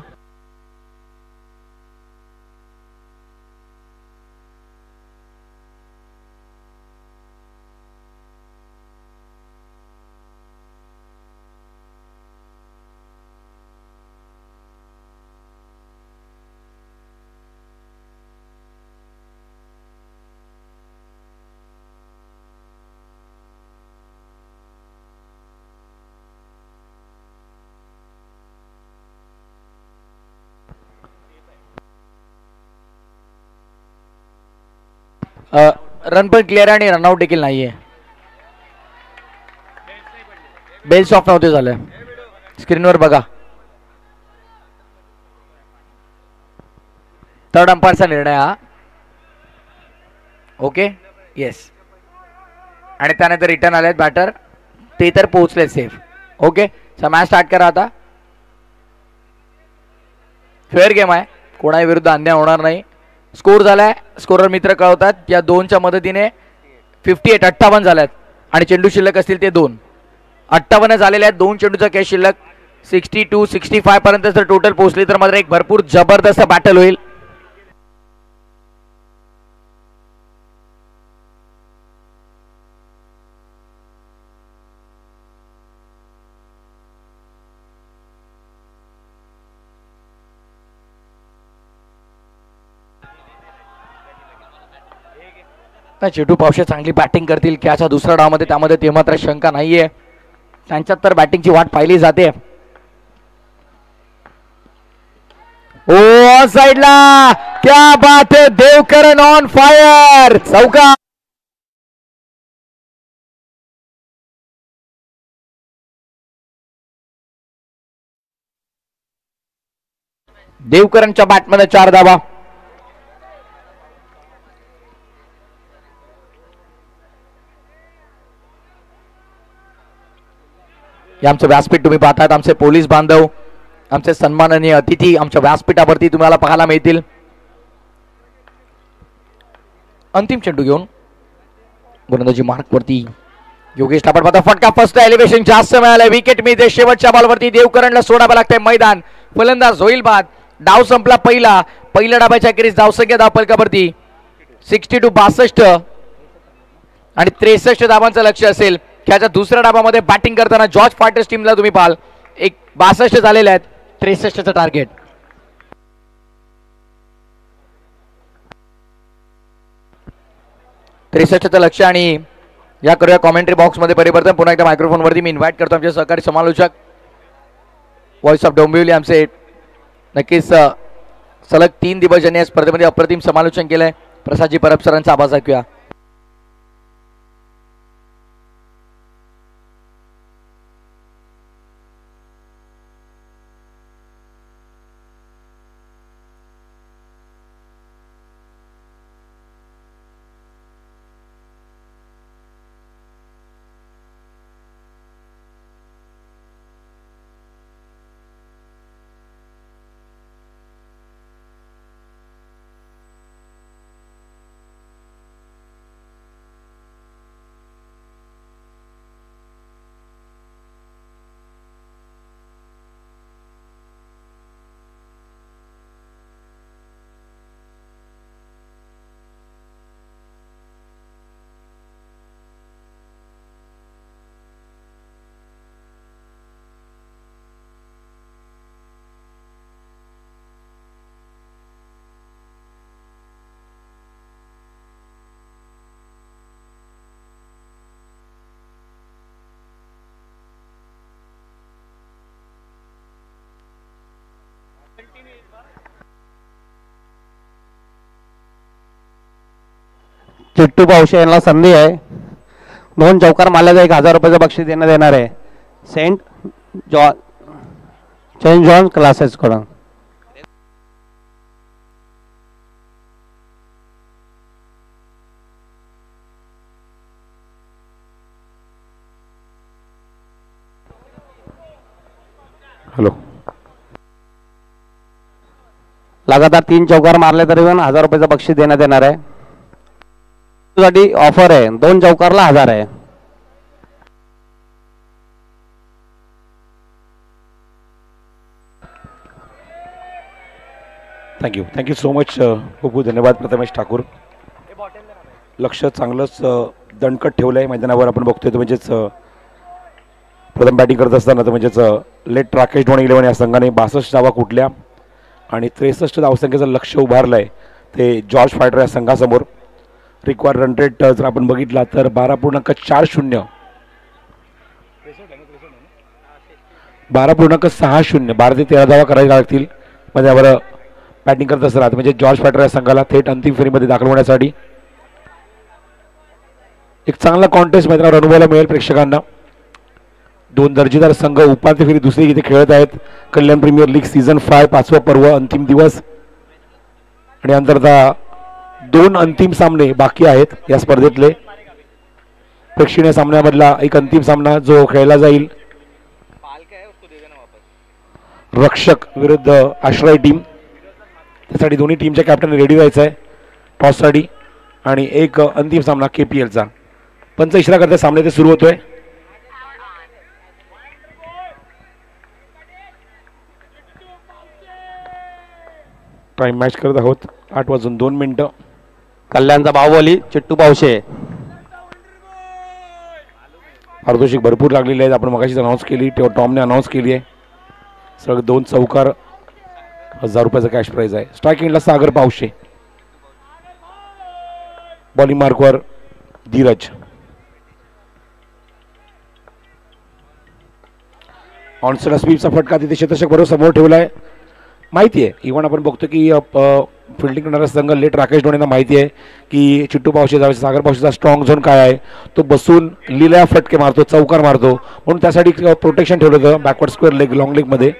रन पण क्लिअर आणि रनआउट देखील नाहीये. बेल्स ऑफ नव्हते झाले. स्क्रीनवर बघा. थर्ड अंपायरचा निर्णय हा. Okay yes. आणि त्यानंतर रिटर्न आलेत बॅटर. ते तर पोहोचले सेफ. ओके मॅच स्टार्ट करा आता. फेअर गेम आहे. कोणाही विरुद्ध अन्याय होणार नाही. स्कोर झालाय. स्कोरर मित्र कळवतात या दोनच्या मदतीने 58 झाल्यात आणि चेंडू शिल्लक असतील ते 2. 58 झालेले आहेत. 2 चेंडूचा कॅच शिल्लक. 62 65 पर्यंत जर टोटल पोहोचली तर मात्र एक भरपूर जबरदस्त बॅटल होईल. चेटू पावशे चांगली बॅटिंग करतील कॅच्या दुसऱ्या डावामध्ये. त्यामध्ये ते मात्र शंका नाहीये. त्यांच्यात तर बॅटिंगची वाट पाहिली जाते. ओ साइडला क्या बात है. Devkaran on fire. चौका. देवकरनच्या बॅटमध्ये 4 धावा. आमचं व्यासपीठ तुम्ही पाहतात. आमचे पोलीस बांधव आमचे सन्माननीय अतिथी आमच्या व्यासपीठावरती तुम्हाला पाहायला मिळतील. अंतिम चेंडू घेऊन गोलंदाजी मार्कवरती योगेश तापड पाहता. फटका फर्स्ट एलिव्हेशन जास्त मिळालंय. विकेट मिळते. शेवटच्या बॉलवरती देवकरणला सोडावं लागतंय मैदान. फलंदाज होईल बाद. डाव संपला पहिल्या डाबाच्या अखेरीस धावसंख्या धावफलकावरती 62 62 आणि 63 धावांचं लक्ष असेल. त्याच्या दुसऱ्या डाबामध्ये बॅटिंग करताना जॉर्ज फायटर्स टीमला तुम्ही पाहाल एक 62 झालेले आहेत. 63चं टार्गेट. लक्ष. आणि या करूया कॉमेंट्री बॉक्स मध्ये परिवर्तन. पुन्हा एकदा मायक्रोफोन वरती मी इन्व्हाइट करतो आमचे सहकारी समालोचक व्हॉइस ऑफ डोंबिवली आमचे नक्कीच सलग 3 दिवस ज्यांनी या स्पर्धेमध्ये अप्रतिम समालोचन केलंय. प्रसादजी परब सरांचा आवाज ऐकूया. चिट्टू पावशे यांना संधी आहे. 2 चौकार मारल्याचं 1000 रुपयाचं बक्षीस देण्यात येणार आहे सेंट जॉन क्लासेसकडून. हॅलो. लगातार 3 चौकार मारले तरी पण 1000 रुपयाचं बक्षीस देण्यात येणार आहे. साठी ऑफर आहे. 2 चौकारला 1000 आहे. Thank you so much. खूप खूप धन्यवाद प्रथमेश ठाकूर. लक्ष चांगलंच दणकट ठेवलं आहे मैदानावर. आपण बघतोय म्हणजेच प्रथम बॅटिंग करत असताना तर म्हणजेच लेट राकेश ढोणे 11 या संघाने 62 धावा कुठल्या आणि 63 धावसंख्येचं लक्ष उभारलं आहे ते जॉर्ज फायटर या संघासमोर. रिक्वायर्ड रन रेट जर आपण बघितला तर 12.40 12.60 12 ते 13 धावा करायला लागतील मैदानावर बॅटिंग करत असताना. म्हणजे जॉर्ज फायटर या संघाला थेट अंतिम फेरीमध्ये दाखल होण्यासाठी एक चांगला कॉन्टेस्ट मैदानावर अनुभवायला मिळेल प्रेक्षकांना. 2 दर्जेदार संघ उपांत्य फेरी दुसरी इथे खेळत आहेत. कल्याण प्रीमियर लीग सीझन 5 5वं पर्व अंतिम दिवस आणि अंतर्गत 2 अंतिम सामने बाकी आहेत या स्पर्धेतले. प्रेक्षणीय सामन्यामधला एक अंतिम सामना जो खेळला जाईल रक्षक विरुद्ध आश्रय टीम. त्यासाठी दोन्ही टीमच्या कॅप्टन रेडी व्हायचं आहे टॉससाठी आणि एक अंतिम सामना KPLचा. पंच इशारा करता सामने ते सुरू होतोय. टाइम मॅच करत आहोत 8:02. कल्याणचा बाहुबली चिट्टू पावशे. पारितोषिक भरपूर लागलेले आहेत. आपण मगाशीच अनाऊन्स केली तेव्हा टॉमने अनाऊन्स केली आहे. सगळं 2 चौकार 1000 रुपयाचा कॅश प्राइज आहे. स्ट्रायकिंगला सागर पावशे. बॉलिंग मार्कवर धीरज. ऑनसेला स्वीपचा फटका तिथे शतशक बरोबर समोर ठेवला आहे. माहिती आहे इव्हन आपण बघतो की फिल्डिंग करणारा संघ लेट राकेश ढोणेंना माहिती आहे की चिट्टू पावशे सागर पावशेचा स्ट्रॉंग झोन काय आहे. तो बसून लिला फटके मारतो चौकार मारतो म्हणून त्यासाठी प्रोटेक्शन ठेवलं होतं बॅकवर्ड स्क्वेअर लेग लॉंग लेगमध्ये.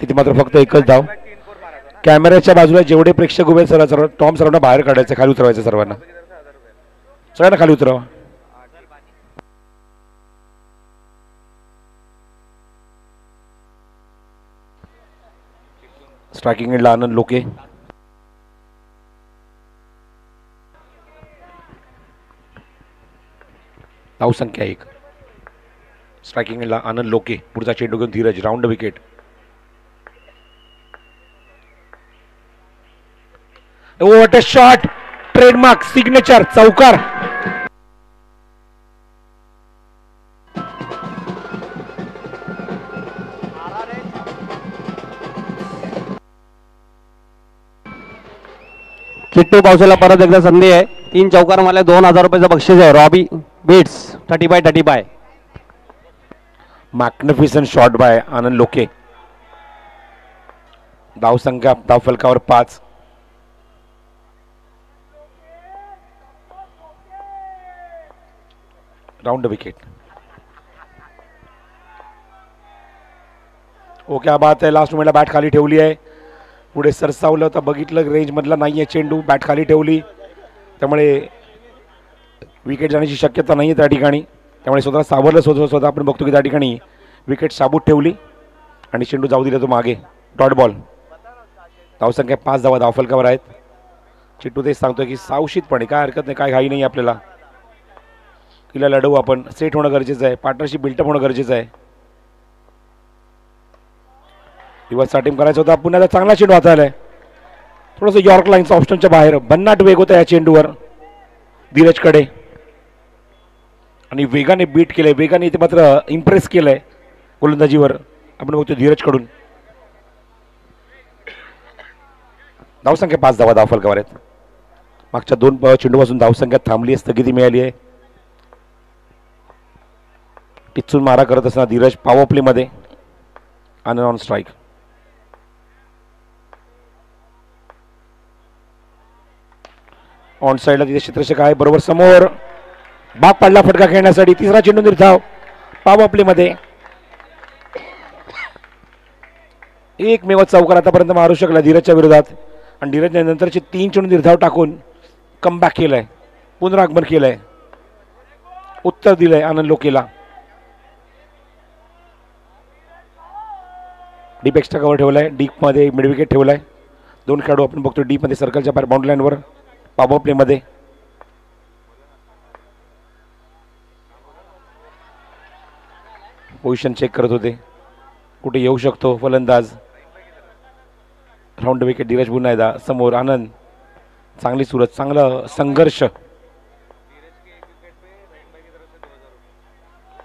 तिथे मात्र फक्त एकच धाव. कॅमेऱ्याच्या बाजूला जेवढे प्रेक्षक उभे सर्व टॉम सर्वांना बाहेर काढायचं खाली उतरवायचं सगळ्यांना खाली उतरवा. स्ट्रायकिंग एंडला आनंद लोके. धावसंख्या 1. स्ट्रायकिंग एंडला आनंद लोके. पुढचा चेंडू घेऊन Dheeraj. Round wicket. What a shot. Trademark signature चौकार. चिट्टू पावशेला परत एकदा संधी आहे. 3 चौकार मारले 2000 रुपयाचं बक्षीस आहे. Robbie beats 30/35. Magnificent shot by Anand Loke. धावसंख्या धावफलकावर 5. Round wicket. ओ क्या बात आहे. लास्ट मोमेंटला बॅट खाली ठेवली आहे. पुढे सरसावलं तर बघितलं रेंज मधला नाहीये चेंडू. बॅट खाली ठेवली त्यामुळे विकेट जाण्याची शक्यता नाही आहे त्या ठिकाणी. त्यामुळे स्वतः सावरलं स्वतः आपण बघतो की त्या ठिकाणी विकेट साबूत ठेवली आणि चेंडू जाऊ दिला तो मागे. Dot ball. धावसंख्या 5 धावा धावफलकावर आहेत. चिट्टू तेच सांगतोय की सावशीतपणे काय हरकत नाही काय घाई नाही आपल्याला. तिला लढवू आपण. सेट होणं गरजेचं आहे. पार्टनरशिप बिल्टअप होणं गरजेचं आहे. दिवस टीम करायचा होता. पुन्हा चांगला चेंडू हाताळलाय. थोडंसं यॉर्क लाईनचा ऑप्शनच्या बाहेर. भन्नाट वेग होता या चेंडूवर धीरजकडे आणि वेगाने बीट केलंय. वेगाने इथे मात्र इम्प्रेस केलंय गोलंदाजीवर आपण बघतो धीरजकडून. धावसंख्या 5 धावा धावफलकावर आहेत. मागच्या 2 चेंडूपासून धावसंख्या थांबली आहे. स्थगिती मिळाली आहे. टिचून मारा करत असताना धीरज पॉवर प्ले मध्ये. आनंद ऑन स्ट्राईक. ऑन साईडला तिथे क्षेत्ररक्षक आहे बरोबर समोर. भाग पाडला फटका खेळण्यासाठी. तिसरा चेंडू निर्धाव पॉवर प्ले मध्ये. एकमेव चौकार आतापर्यंत मारू शकला धीरजच्या विरोधात आणि धीरजने नंतरचे 3 चेंडू निर्धाव टाकून कमबॅक केलंय, पुनरागमन केलंय, उत्तर दिलंय आनंद लोकेला. डीप एक्स्ट्रा कव्हर ठेवलाय, डीप मध्ये मिड विकेट ठेवलाय. 2 खेळाडू आपण बघतो डीप मध्ये सर्कलच्या बाहेर बाउंड्री लाईनवर पॉवर प्ले मध्ये. पोझिशन चेक करत होते कुठे येऊ शकतो फलंदाज. राऊंड विकेट धीरज पुन्हा एकदा समोर. आनंद चांगली सुरत, चांगला संघर्ष.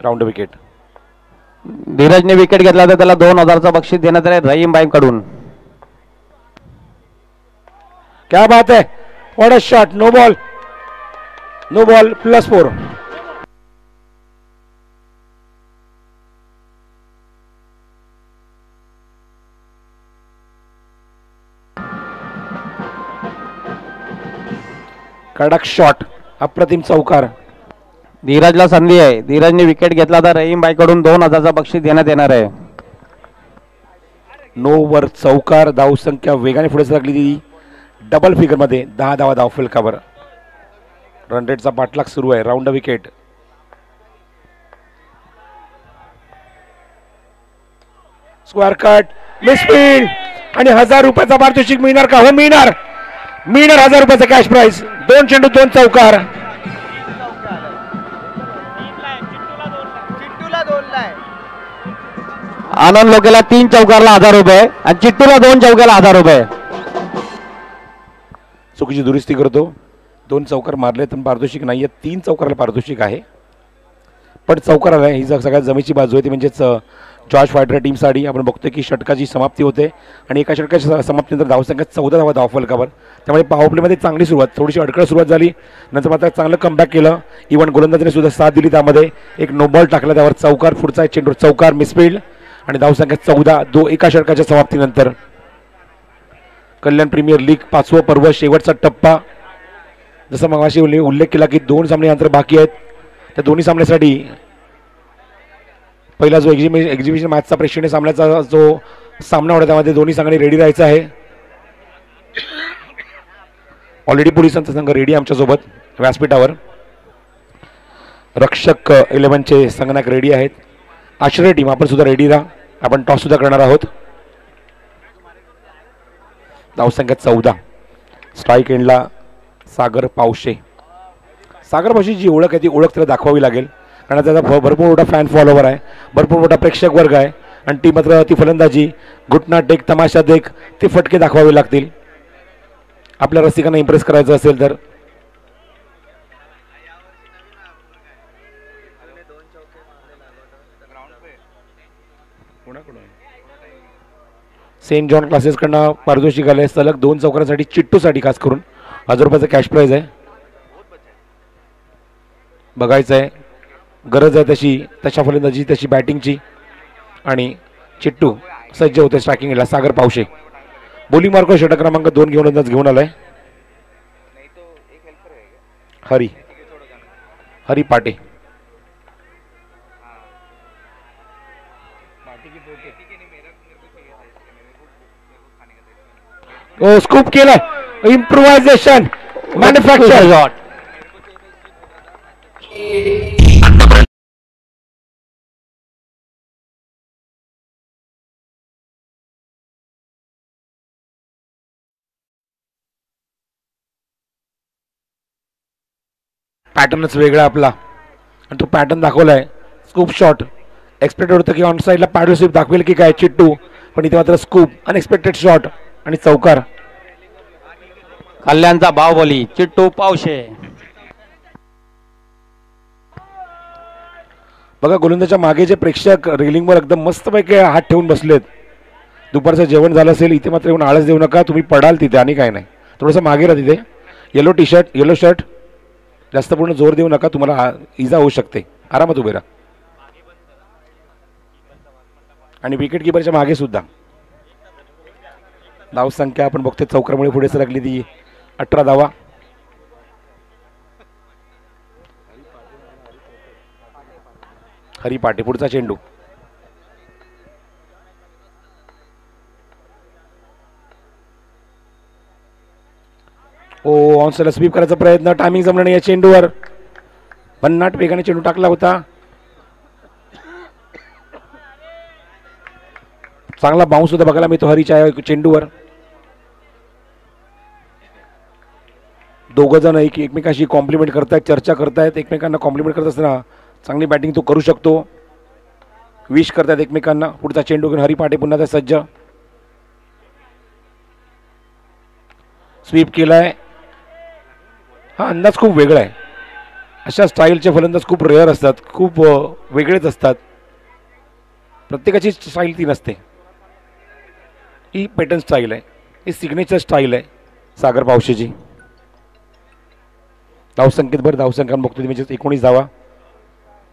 Round wicket. धीरजने विकेट घेतला तर त्याला 2000चं बक्षीस देण्यात आले रहीम भाई कडून. क्या बात है, what a shot. No ball, no ball, +4. कडक शॉट, अप्रतिम चौकार. धीरजला संधी आहे. धीरजने विकेट घेतला तर रहीम भाई कडून 2000चं बक्षीस देण्यात येणार आहे. 9 वर चौकार. धावसंख्या वेगाने पुढे सरकली ती डबल फिगर मध्ये. 10 धावा धाव फलकावर. रन रेटचा पाठलाग सुरू आहे. Round wicket. Square cut, misfield आणि 1000 रुपयाचा पारितोषिक मिळणार का? हो मिळणार, मिळणार 1000 रुपयाचा कॅश प्राइस. 2 चेंडू 2 चौकार. आनंद लोकेला 3 चौकारला 1000 रुपये आणि चिट्टूला 2 चौकारला 1000 रुपये. चुकीची दुरुस्ती करतो. 2 चौकार मारले तर पारितोषिक नाहीये. 3 चौकाराला पारितोषिक आहे. पण चौकाराला ही सगळ्यात जमेची बाजू आहे ती म्हणजेच जॉर्ज फायटर टीमसाठी आपण बघतोय की षटकाची समाप्ती होते आणि एका षटकाच्या समाप्तीनंतर धावसंख्या 14 धावा धाव फलकावर. त्यामुळे पॉवर प्लेमध्ये चांगली सुरुवात, थोडीशी अडकळ सुरुवात झाली, नंतर मात्र चांगलं कमबॅक केलं. इव्हन गोलंदाजीने सुद्धा साथ दिली. त्यामध्ये एक नो बॉल टाकला, त्यावर चौकार. पुढचा चेंडू चौकार, मिसफील्ड आणि धावसंख्या 14. एका षटकाच्या समाप्तीनंतर. कल्याण प्रीमियर लीग 5वं पर्व, शेवटचा टप्पा. जसं मगाशी उल्लेख केला की 2 सामने अंतर बाकी आहेत. त्या दोन्ही सामन्यासाठी पहिला जो एक्झिबिशन मॅचचा प्रेक्षणीय सामन्याचा जो सामना होता त्यामध्ये दोन्ही संघांनी रेडी राहायचं आहे. ऑलरेडी पोलिसांचा संघ रेडी आमच्यासोबत व्यासपीठावर. रक्षक 11चे संघनायक रेडी आहेत. आश्रय टीम आपण सुद्धा रेडी राहा. आपण टॉस सुद्धा करणार आहोत. धावसंख्या 14. स्ट्राईक एंडला सागर पावशे. सागर पावशे जी ओळख आहे ती ओळख त्याला दाखवावी लागेल, कारण त्याचा भरपूर मोठा फॅन फॉलोवर आहे, भरपूर मोठा प्रेक्षक वर्ग आहे आणि ती मात्र ती फलंदाजी घुटना टेक, तमाशा देख, ते फटके दाखवावे लागतील आपल्या रसिकांना इम्प्रेस करायचं असेल तर. सेंट जॉन क्लासेसकडनं पारितोषिक आले सलग 2 चौकारांसाठी, चिट्टूसाठी खास करून 1000 रुपयाचा कॅश प्राइज आहे. बघायचं आहे, गरज आहे तशा फलंदाजी, तशी बॅटिंगची. आणि चिट्टू सज्ज होते स्ट्रायकिंगला. सागर पावशे बॉलिंग मार्क षटक क्रमांक 2 घेऊन आलाय. हरी पाटे. स्कूप केलं, इम्प्रोव्हायझेशन, मॅन्युफॅक्चर शॉट. पॅटर्नच वेगळा आपला आणि तो पॅटर्न दाखवलाय. स्कूप शॉट एक्सपेक्टेड होतं की ऑन साईडला पॅडल स्वीप दाखवेल की काय चिट्टू, पण इथे मात्र स्कूप, अनएक्सपेक्टेड शॉट आणि चौकार. कल्याणचा बाहुबली चिट्टू पावशे. बघा गोलंदाच्या मागे जे प्रेक्षक रेलिंगवर एकदम मस्तपैकी हात ठेवून बसलेत. दुपारचं जेवण झालं असेल, इथे मात्र येऊन आळस देऊ नका, तुम्ही पडाल तिथे आणि काय नाही. थोडंसं मागे राहा तिथे. येलो शर्ट जास्त पूर्ण जोर देऊ नका, तुम्हाला इजा होऊ शकते. आरामात उभे राहा. आणि विकेट किपरच्या मागे सुद्धा. धावसंख्या आपण बघतोय चौकारामुळे पुढे सरकली ती 18 धावा. हरिपाटे. पुढचा चेंडू. ऑन साईडला स्वीप करायचा प्रयत्न, टायमिंग जमलं नाही या चेंडूवर. भन्नाट वेगाने चेंडू टाकला होता. चांगला बाउन्स सुद्धा बघायला मिळतो हरीच्या चेंडूवर. दोघं जण एकमेकाशी कॉम्प्लिमेंट करतायत, चर्चा करतायत. एकमेकांना कॉम्प्लिमेंट करत असताना चांगली बॅटिंग तो करू शकतो. विश करतायत एकमेकांना. पुढचा चेंडू घेऊन हरिपाटे पुन्हा त्या सज्ज. स्वीप केलाय. हा अंदाज खूप वेगळा आहे. अशा स्टाईलचे फलंदाज खूप रेअर असतात, खूप वेगळेच असतात. प्रत्येकाची स्टाईल ती नसते. ही पॅटर्न स्टाईल आहे, ही सिग्नेचर स्टाईल आहे सागर पावशेची. धावसंख्येत धावसंख्या बघतो म्हणजे 19 धावा.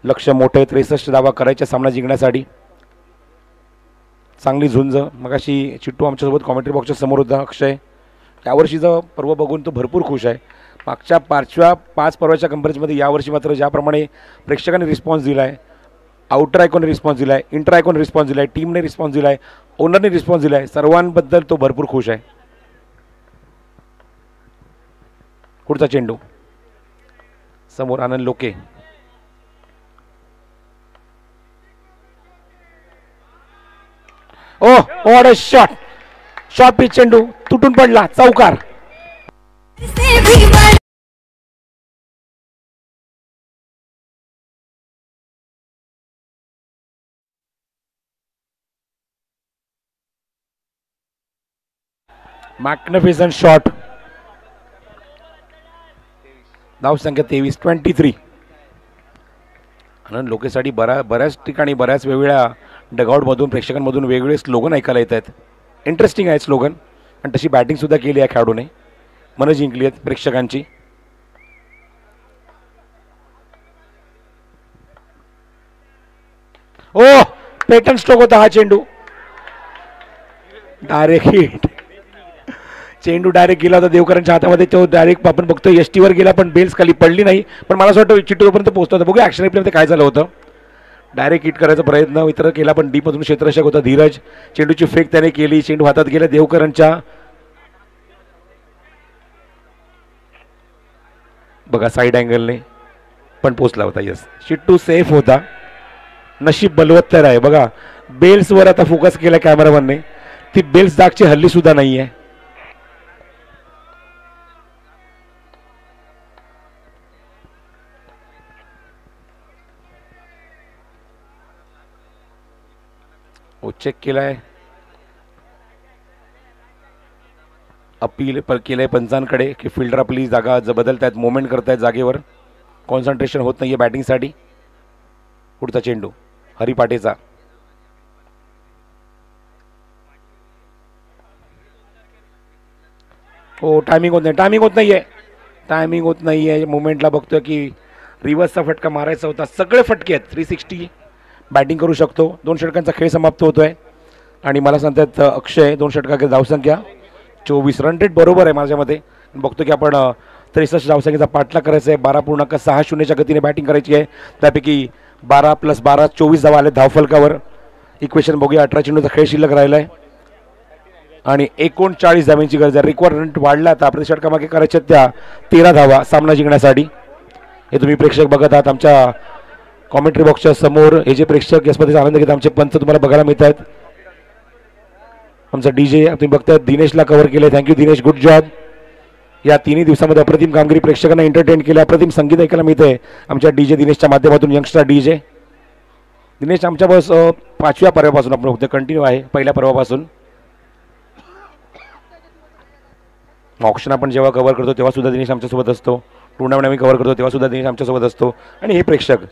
लक्ष मोठे 63 धावा करायच्या सामना जिंकण्यासाठी. चांगली झुंज. मगाशी चिट्टू आमच्यासोबत कॉमेंट्री बॉक्सच्या समोर होता अक्षय. यावर्षीचं पर्व बघून तो भरपूर खुश आहे. मागच्या 5 पर्वाच्या कंपॅरिझनमध्ये यावर्षी मात्र ज्याप्रमाणे प्रेक्षकांनी रिस्पॉन्स दिला आहे, आउटर आयकॉनने रिस्पॉन्स दिला आहे, इंटर आयकॉनने रिस्पॉन्स दिला आहे, टीमने रिस्पॉन्स दिला आहे, ओनरने रिस्पॉन्स दिला आहे, सर्वांबद्दल तो भरपूर खुश आहे. पुढचा चेंडू. समोर आनंद लोके. What a shot. Shot pitch चेंडू तुटून पडला. चौकार. Magnificent shot. धावसंख्या 23. आनंद लोकेसाठी बऱ्याच ठिकाणी बऱ्याच वेगवेगळ्या डगआउटमधून प्रेक्षकांमधून वेगवेगळे स्लोगन ऐकायला येत आहेत. इंटरेस्टिंग आहे स्लोगन. आणि तशी बॅटिंगसुद्धा केली आहे खेळाडूने. मनं जिंकली आहेत प्रेक्षकांची. पॅटर्न स्ट्रोक होता हा चेंडू. Direct hit. चेंडू डायरेक्ट गेला होता देवकरांच्या हातामध्ये. तो डायरेक्ट आपण बघतो एसटीवर गेला पण बेल्स खाली पडली नाही. पण मला असं वाटतं चिट्टूपर्यंत पोहोचतो होता. बघूया ॲक्शन रिप्लेमध्ये काय झालं होतं. डायरेक्ट हिट करायचा प्रयत्न मित्र केला पण डीपमधून क्षेत्ररक्षक होता धीरज. चेंडूची फेक त्याने केली. चेंडू हातात गेला देवकरांच्या. बघा साईड अँगलने पण पोचला होता. यस, चिट्टू सेफ होता. नशीब बलवत्तर आहे. बघा बेल्सवर आता फोकस केला कॅमेरामॅनने. ती बेल्स जागची हल्ली सुद्धा नाही आहे. चेक केलाय. अपील केलंय पंचांकडे की फिल्डर आपली जागा बदलतायत, मोमेंट करतायत जागेवर. कॉन्सन्ट्रेशन होत नाहीये बॅटिंगसाठी. पुढचा चेंडू हरिपाटेचा. टायमिंग होत नाहीये. मोमेंटला बघतोय की रिव्हर्सचा फटका मारायचा होता. सगळे फटके आहेत. 360 बॅटिंग करू शकतो. 2 षटकांचा खेळ समाप्त होतोय. आणि मला सांगतात अक्षय 2 षटकांची धावसंख्या 24. रन रेट बरोबर आहे माझ्यामध्ये. बघतो की आपण 63 धावसंख्येचा पाठलाग करायचा आहे. 12.60च्या गतीने बॅटिंग करायची आहे. त्यापैकी 12 + 12 24 धावा आले धावफलकावर. इक्वेशन बघूया. 18 चेंडूचा खेळ शिल्लक राहिला आहे आणि 39 धावांची गरज आहे. रिक्वायर्ड रन वाढला आता. प्रति षटकामागे करायच्या त्या 13 धावा सामना जिंकण्यासाठी. हे तुम्ही प्रेक्षक बघत आहात आमच्या कॉमेंट्री बॉक्सच्या समोर. हे जे प्रेक्षक या स्पर्धेचा आनंद घेतात आमचे पंच तुम्हाला बघायला मिळत आहेत. आमचा डीजे तुम्ही बघताय दिनेशला कव्हर केले. Thank you Dinesh, good job. या 3 दिवसामध्ये अप्रतिम कामगिरी प्रेक्षकांना एंटरटेन केलं. अप्रतिम संगीत ऐकायला मिळतंय आमच्या डीजे दिनेशच्या माध्यमातून. यंगस्टर डीजे दिनेश आमच्या बस 5व्या पर्वापासून आपण बघतोय. कंटिन्यू आहे पहिल्या पर्वापासून. ऑप्शन आपण जेव्हा कव्हर करतो तेव्हा सुद्धा दिनेश आमच्यासोबत असतो. टुर्नामेंट आम्ही कव्हर करतो तेव्हा सुद्धा दिनेश आमच्यासोबत असतो. आणि हे प्रेक्षक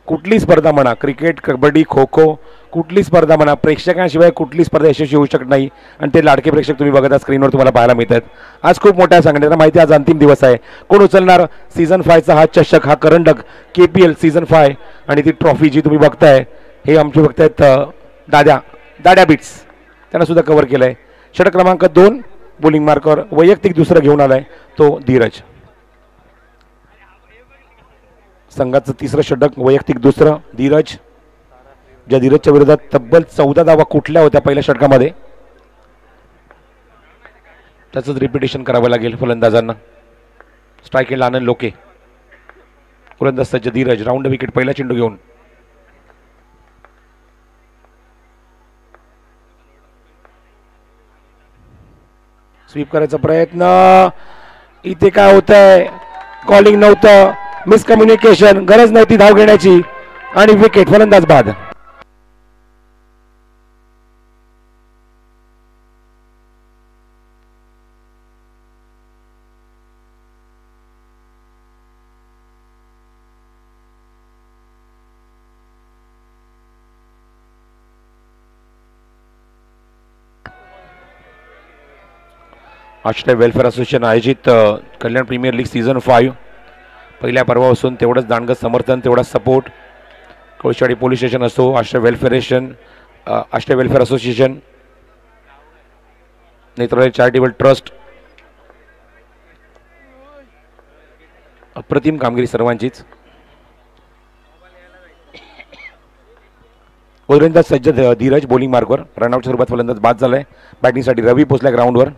कुठली स्पर्धा म्हणा, क्रिकेट, कबड्डी, खो खो, कुठली स्पर्धा म्हणा, प्रेक्षकांशिवाय कुठली स्पर्धा यशस्वी होऊ शकत नाही. आणि ते लाडके प्रेक्षक तुम्ही बघत आहात स्क्रीनवर तुम्हाला पाहायला मिळत आहेत. आज खूप मोठ्या सांगण्यात माहिती आहे. आज अंतिम दिवस आहे. कोण उचलणार सीझन 5चा हा चषक, हा करंडक, KPL सीझन 5 आणि ती ट्रॉफी जी तुम्ही बघताय. हे आमचे बघतायत दाड्या बिट्स. त्यांना सुद्धा कव्हर केलं आहे. षटक क्रमांक 2 बॉलिंग मार्कर वैयक्तिक दुसरं घेऊन आलाय तो धीरज. संघाचं 3रं षटक वैयक्तिक दुसरं धीरज. ज्या धीरजच्या विरोधात तब्बल 14 धावा कुठल्या होत्या पहिल्या षटकामध्ये, त्याचंच रिपिटेशन करावं लागेल फलंदाजांना. स्ट्राईक एंडला आनंद लोके, फलंदाज सज्ज धीरज, राऊंड विकेट पहिला चेंडू घेऊन. स्वीप करायचा प्रयत्न, इथे काय होतंय, कॉलिंग नव्हतं, मिसकम्युनिकेशन, गरज नव्हती धाव घेण्याची आणि विकेट, फलंदाज बाद. आष्टे वेलफेअर असोसिएशन आयोजित कल्याण प्रीमियर लीग सीझन 5 पहिल्या पर्वापासून तेवढंच दांडगं समर्थन, तेवढाच सपोर्ट. कोळीवाडी पोलीस स्टेशन असो, आष्टे वेलफेअर असोसिएशन, नेत्रालय चॅरिटेबल ट्रस्ट, अप्रतिम कामगिरी सर्वांचीच. गोलंदाज सज्ज धीरज बॉलिंग मार्कवर, रनआउट स्वरूपात फलंदाज बाद झालाय. बॅटिंगसाठी रवी पोचलाय ग्राउंडवर.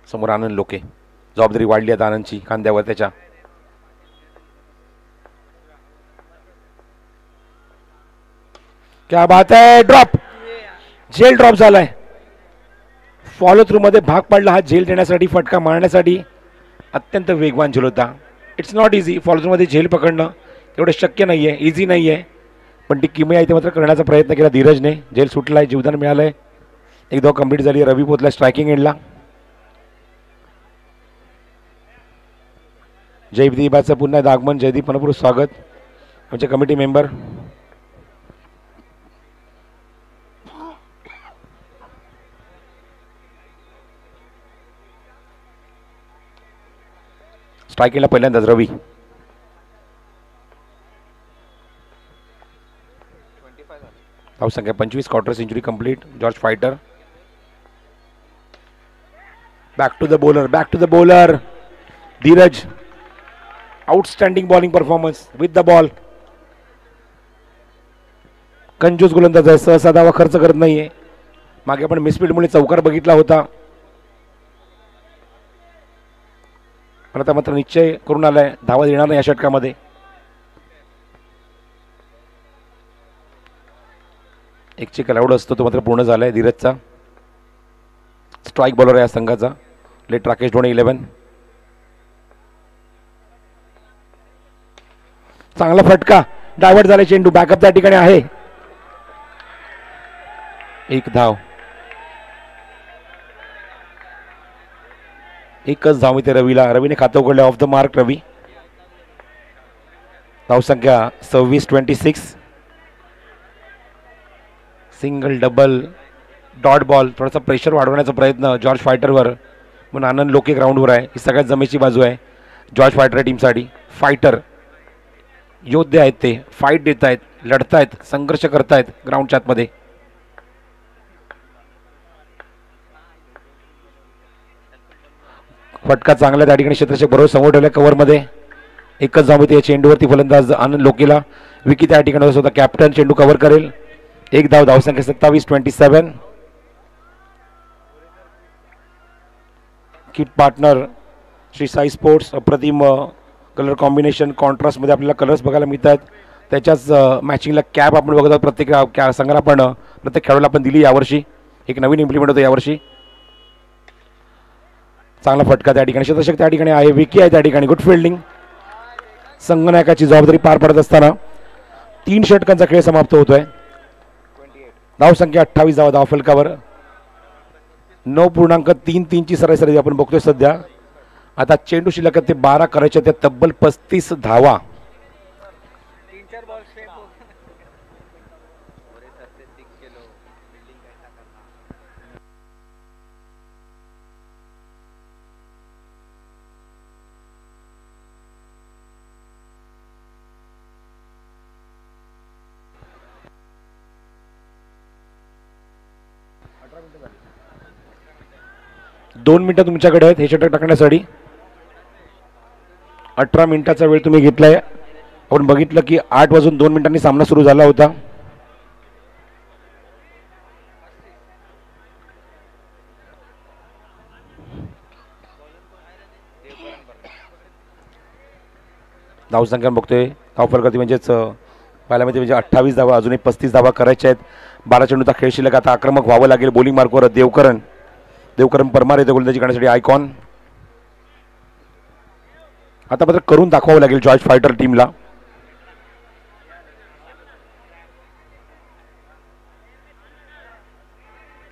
समोर आनंद लोके, जबाबदारी वाढली आता आनंदची खांद्यावर त्याच्या. क्या बात आहे, ड्रॉप, झेल ड्रॉप झालाय. फॉलो थ्रू मध्ये भाग पडला हा झेल देण्यासाठी, फटका मारण्यासाठी. अत्यंत वेगवान झेल होता. It's not easy follow through मध्ये झेल पकडणं, एवढं शक्य नाहीये, इझी नाहीये, पण ती किमया इथे मात्र करण्याचा प्रयत्न केला धीरजने. झेल सुटलाय, जीवदान मिळालंय. एक धाव कंप्लीट झाली. रवी पोचला स्ट्रायकिंग एंडला. जयदीपाचं पुन्हा एकदा आगमन. जयदीप मनपूर्वक स्वागत, आमचे कमिटी मेंबर. स्ट्राईक केला पहिल्यांदाच रवी. धावसंख्या 25, quarter century complete. George fighter. Back to the bowler Dheeraj. Outstanding bowling performance with the ball. कंजूस गोलंदाज आहे, सहसा धावा खर्च करत नाहीये. मागे आपण मिसफील्डमुळे चौकार बघितला होता, पण आता मात्र निश्चय करून आलाय धावा देणार नाही या षटकामध्ये. एक चिकल आउट असतो तो मात्र पूर्ण झालाय धीरजचा. स्ट्राईक बॉलर आहे या संघाचा, लेट राकेश ढोणे 11. चांगला फटका, डायव्हर्ट झाला चेंडू, बॅकअप त्या ठिकाणी आहे. एक धाव, एकच धाव इथे रवीला. रवीने खातं उघडलं ऑफ द मार्क. रवी. धावसंख्या 26-26. Single, double, dot ball. थोडासा प्रेशर वाढवण्याचा प्रयत्न जॉर्ज फायटरवर, म्हणून आनंद लोके ग्राउंडवर आहे. ही सगळ्यात जमेची बाजू आहे जॉर्ज फायटर टीमसाठी. फायटर योद्धे आहेत, ते फाईट देत आहेत, लढतायत, संघर्ष करतायत ग्राउंडच्या आतमध्ये. फटका चांगला त्या ठिकाणी क्षेत्ररक्षक बरोबर समोर ठेवल्या कव्हरमध्ये. एकच धाव या चेंडूवरती फलंदाज आनंद लोकेला. विकी त्या ठिकाणी होता कॅप्टन, चेंडू कव्हर करेल. एक धाव. धावसंख्या 27-27. Kit partner Shri Sai sports. अप्रतिम कलर कॉम्बिनेशन, कॉन्ट्रास्टमध्ये आपल्याला कलर्स बघायला मिळतात. त्याच्याच मॅचिंगला कॅप आपण बघत आहोत. प्रत्येक संघाला आपण, प्रत्येक खेळाडूला आपण दिली यावर्षी. एक नवीन इम्प्लिमेंट होतं यावर्षी. चांगला फटका त्या ठिकाणी, क्षेत्ररक्षक त्या ठिकाणी आहे, विकी आहे त्या ठिकाणी. Good fielding. संघनायकाची जबाबदारी पार पडत असताना 3 षटकांचा खेळ समाप्त होतोय. धावसंख्या 28 धावा धाव फलकावर. 9.33 ची सरासरी आपण बघतोय सध्या. आता चेंडू शिल्लक ते 12 करायचे, त्या तब्बल 35 धावा. दोन मिनिटं तुमच्याकडे आहेत हे षटक टाकण्यासाठी. 18 मिनिटाचा वेळ तुम्ही घेतलाय. आपण बघितलं की 8:02 सामना सुरू झाला होता. धावसंख्या बघतोय धावफलकावरती म्हणजेच पाहायला म्हणजे 28 धावा, अजूनही 35 धावा करायच्या आहेत. 12 चेंडूचा खेळ शिल्लक. आता आक्रमक व्हावं लागेल. बॉलिंग मार्कवर देवकरण परमार येते गोलंदाजी करण्यासाठी. आयकॉन आता मात्र करून दाखवावं लागेल जॉर्ज फायटर टीमला.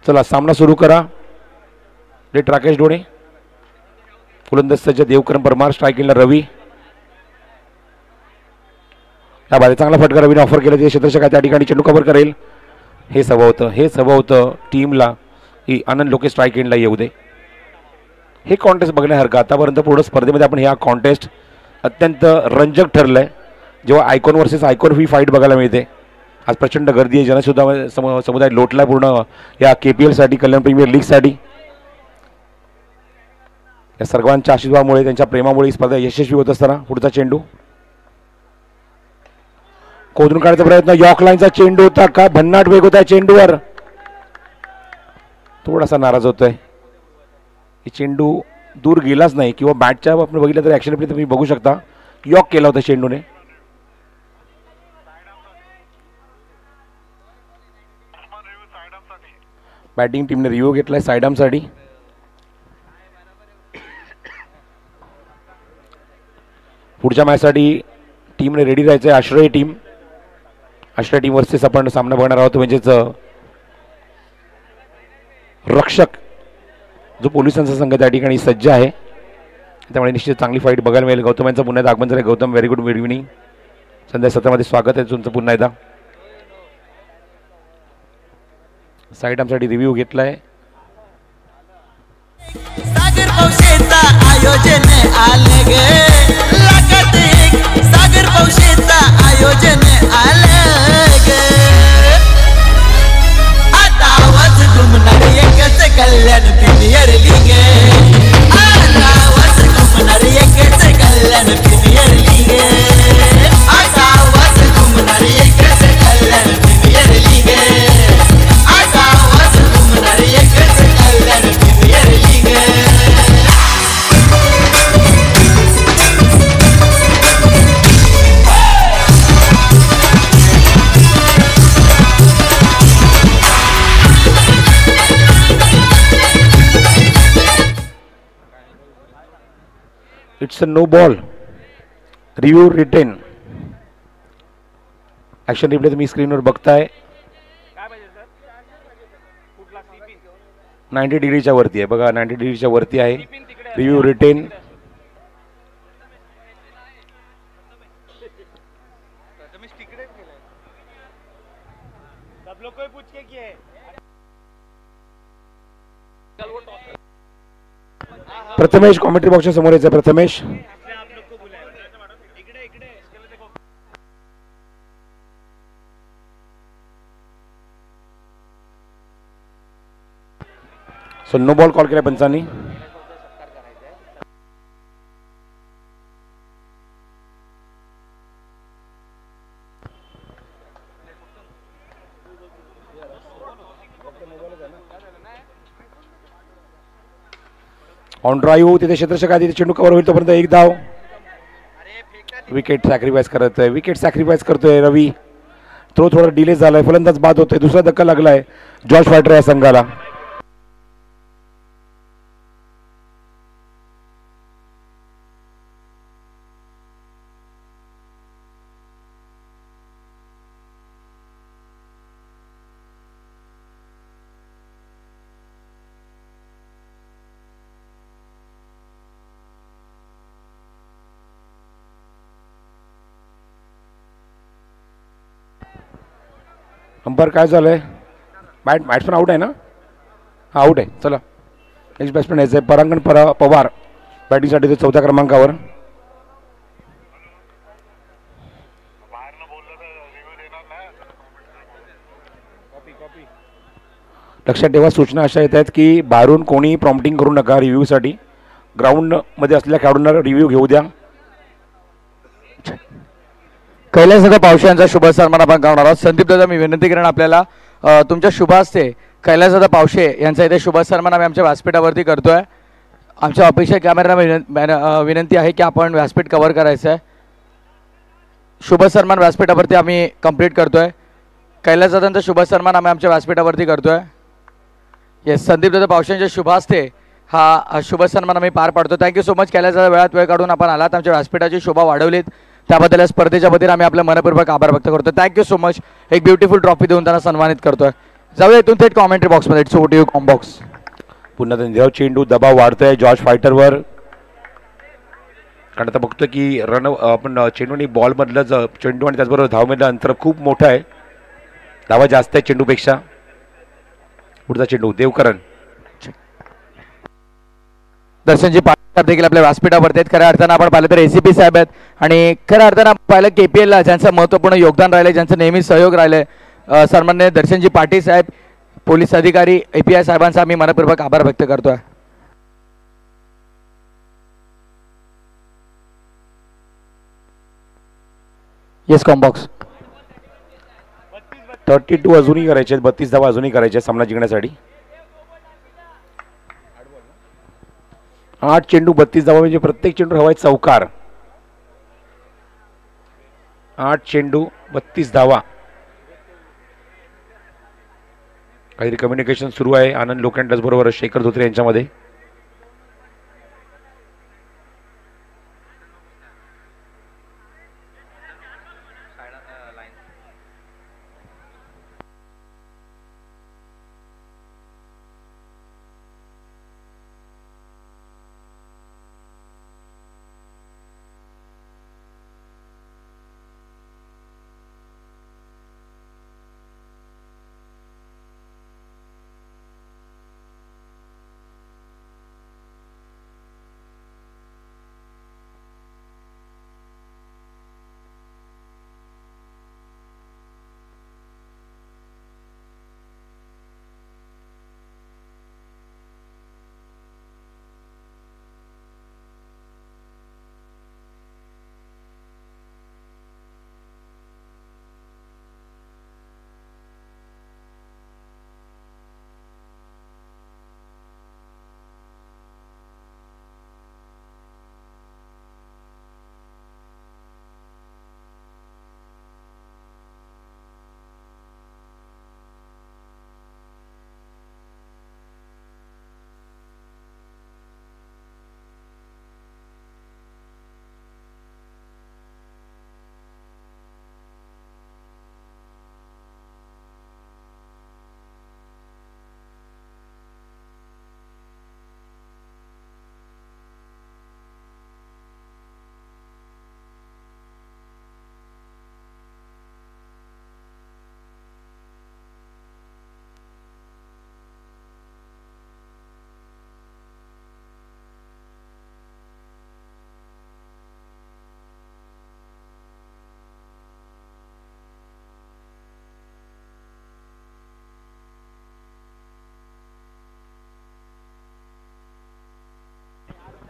चला सामना सुरू करा. लेट राकेश डोणे, गोलंदाज सज्ज देवकरण परमार, स्ट्रायकिंगला रवी. या बाजू चांगला फटका रवीने ऑफर केला. क्षेत्ररक्षक त्या ठिकाणी चेंडू कव्हर करेल. हे सवं होतं टीमला की आनंद लोके स्ट्राईक एंडला येऊ दे. हे कॉन्टेस्ट बघण्यासारखं आतापर्यंत पूर्ण स्पर्धेमध्ये आपण ह्या कॉन्टेस्ट अत्यंत रंजक ठरलंय. जेव्हा आयकॉन वर्सेस आयकॉन ही फाईट बघायला मिळते. आज प्रचंड गर्दी आहे. जनसुद्धा समुदाय लोटला पूर्ण या KPL साठी, कल्याण प्रीमियर लीगसाठी. या सर्वांच्या आशीर्वादामुळे, त्यांच्या प्रेमामुळे ही स्पर्धा यशस्वी होत असताना पुढचा चेंडू खोदून काढण्याचा प्रयत्न. यॉर्क लाईनचा चेंडू होता. काय भन्नाट वेग होता चेंडूवर. थोडासा नाराज होतोय. चेंडू दूर गेलाच नाही किंवा बॅटच्या आपण बघितलं तर ऍक्शन तुम्ही बघू शकता यॉर्क केला होता चेंडूने. बॅटिंग टीमने रिव्ह्यू घेतलाय साइड आर्मसाठी. पुढच्या मॅचसाठी टीमने रेडी राहायचं आहे. आश्रय टीम वर्सेस आपण सामना बघणार आहोत. म्हणजेच रक्षक जो पोलिसांचा संघ त्या ठिकाणी सज्ज आहे, त्यामुळे निश्चित चांगली फाईट बघायला मिळेल. गौतम यांचं पुन्हा एकदा आगमन झालं. Gautam, very good evening. संध्या सत्रामध्ये स्वागत आहे तुमचं पुन्हा एकदा. साईड आमसाठी रिव्ह्यू घेतलाय. सागर पौशेचा आयोजन आले गे लागत एक. सागर पौशेचा आयोजन आले गे. आता आवाज घुमणार एकच कल्याण प्रीमियर लीग. आता आवाज घुमणार एकच कल्याण प्रीमियर लीग. आता आवाज घुमणार एकच कल्याण प्रीमियर लीग. आता आवाज घुमणार एकच Kalyan premier league. It's a no ball. Review retain. Action replay तुम्ही स्क्रीनवर बघताय. 90 डिग्रीच्या वरती आहे बघा. 90 डिग्रीच्या वरती आहे. Review retain. प्रथमेश कॉमेंट्री बॉक्सच्या समोर यायचं. Prathamesh so no ball call केला पंचांनी. ऑन ड्राईव्ह तिथे क्षेत्ररक्षक आधी चेंडू कव्हर होईल तोपर्यंत एक धाव. विकेट सॅक्रिफाईस करतोय रवी. थ्रो थोडा डिले झालाय. फलंदाज बाद होतोय. दुसरा धक्का लागलाय जॉर्ज फायटर या संघाला. अंपायर काय झालंय. बॅट्समॅन आउट आहे ना. हा आउट आहे. चला नेक्स्ट बॅट्समॅन यायचं आहे परांगण पवार. बॅटिंगसाठी ते 4थ्या क्रमांकावर. लक्षात ठेवा सूचना अशा येत आहेत की बाहेरून कोणी प्रॉम्प्टिंग करू नका. रिव्ह्यूसाठी ग्राउंडमध्ये असलेल्या खेळाडूंना रिव्ह्यू घेऊ द्या. कैलासदादा पावशे यांचा शुभ सन्मान आपण करणार आहोत. संदीप दादा, मी विनंती करेन आपल्याला तुमच्या शुभ हस्ते कैलासदादा पावशे यांचा इथे शुभ सन्मान आम्ही आमच्या व्यासपीठावरती करतोय. आमच्या ऑफिशियल कॅमेरा विनंती आहे की आपण व्यासपीठ कव्हर करायचं आहे. शुभ सन्मान व्यासपीठावरती आम्ही कंप्लीट करतोय. कैलासदादांचा शुभ सन्मान आम्ही आमच्या व्यासपीठावरती करतोय. येस, संदीप दादा पावशे यांच्या शुभ हस्ते हा शुभ सन्मान आम्ही पार पाडतो. थँक्यू सो मच कैलासदादा, वेळात वेळ काढून आपण आलात, आमच्या व्यासपीठाची शोभा वाढवलीत, त्याबद्दल या स्पर्धेच्या वतीने आम्ही आपल्या मनपूर्वक आभार व्यक्त करतो. Thank you so much. एक ब्युटिफुल ट्रॉफी देऊन त्यांना सन्मानित करतोय. जाऊया इथून थेट कॉमेंट्री बॉक्समध्ये. It's over to you combox. पुन्हा त्यांच्यावर चेंडू दबाव वाढतोय जॉर्ज फायटरवर, कारण आता बघतो की रन आपण चेंडू आणि बॉलमधलं चेंडू आणि त्याचबरोबर धावमधलं अंतर खूप मोठं आहे. धावा जास्त आहे चेंडूपेक्षा. पुढचा चेंडू देवकरण. दर्शनजी पाटील देखील आपल्या व्यासपीठावरती आहेत. खऱ्या अर्थानं आपण पाहिलं तर ACP साहेब आहेत आणि खऱ्या अर्थानं आपण पाहिलं KPLला ज्यांचं महत्त्वपूर्ण योगदान राहिले, ज्यांचं नेहमी सहयोग राहिले, सन्माननीय दर्शनजी पाटील साहेब, पोलीस अधिकारी API साहेबांचा आम्ही मनपूर्वक आभार व्यक्त करतोय. Yes combox. 32 अजूनही करायचे, 32 धावा अजूनही करायचे सामना जिंकण्यासाठी. 8 चेंडू 32 धावा म्हणजे प्रत्येक चेंडू हवाय चौकार. 8 चेंडू 32 धावा. काहीतरी कम्युनिकेशन सुरू आहे आनंद लोखंडस बरोबर शेखर धोत्रे यांच्यामध्ये.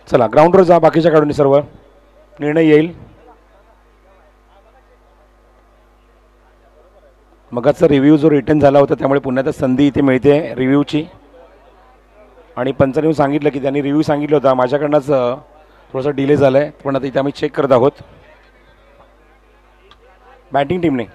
चला ग्राउंडवर जा, बाकीच्या काढून सर्व निर्णय येईल. मगाचा रिव्ह्यू जो रिटर्न झाला होता त्यामुळे पुन्हा आता संधी इथे मिळते रिव्ह्यूची. आणि पंचांनी सांगितलं की त्यांनी रिव्ह्यू सांगितलं होता, माझ्याकडनंच थोडासा डिले झाला आहे, पण आता इथे आम्ही चेक करत आहोत बॅटिंग टीमने.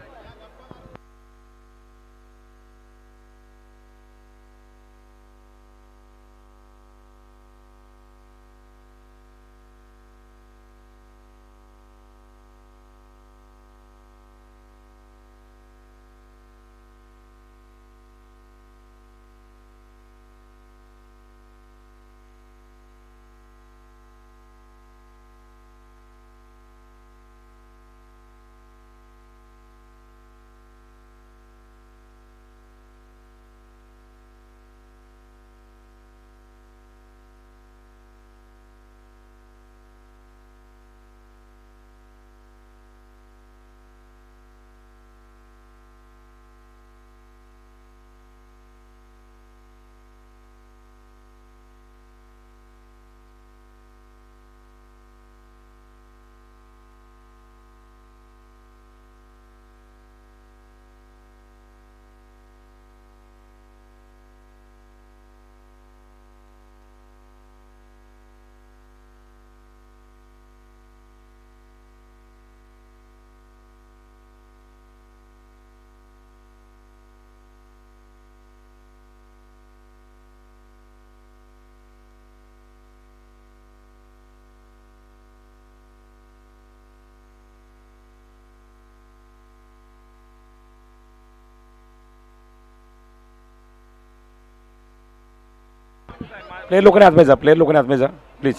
प्लेयर लोकांनी आतमध्ये जा, प्लेयर लोकांनी आतमध्ये जा प्लीज.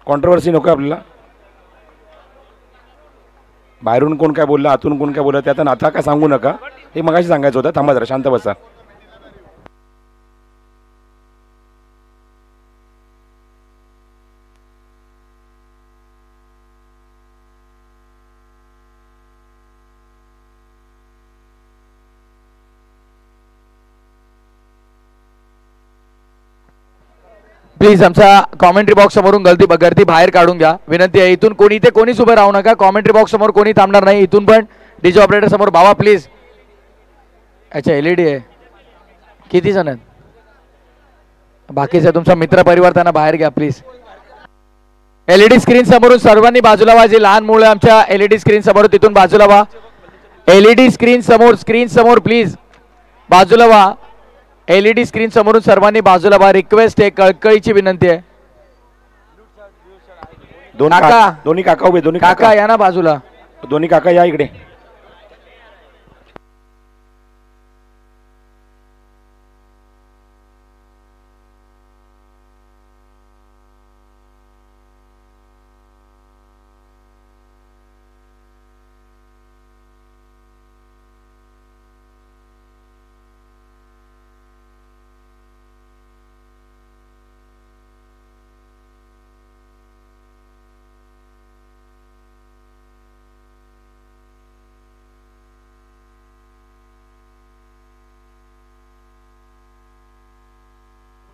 कॉन्ट्रोवर्सी नको आपल्याला. बाहेरून कोण काय बोललं, आतून कोण काय बोललं, ते आता काय सांगू नका. हे मगाशी सांगायचं होतं. थांबा जरा, शांत बसा. प्लीज आमच्या कॉमेंट्री बॉक्स समोरून गर्दी बाहेर काढून घ्या, विनंती आहे. इथून कोणी इथे कोणीच उभे राहू नका. कॉमेंट्री बॉक्स समोर कोणी थांबणार नाही. इथून पण डीजे ऑपरेटर समोर बाबा प्लीज. अच्छा LED आहे. किती जण आहेत बाकीचे? तुमचा मित्र परिवार त्यांना बाहेर घ्या प्लीज. LED स्क्रीन समोरून सर्वांनी बाजूला व्हा. जे लहान मुलं आमच्या LED स्क्रीन समोर तिथून बाजूला व्हा. LED स्क्रीन समोर प्लीज बाजूला व्हा. LED स्क्रीन समोरून सर्वांनी बाजूला व्हा. रिक्वेस्ट आहे, कळकळीची विनंती आहे. दोन्ही काका उभे. दोन्ही काका या ना बाजूला. दोन्ही काका या इकडे.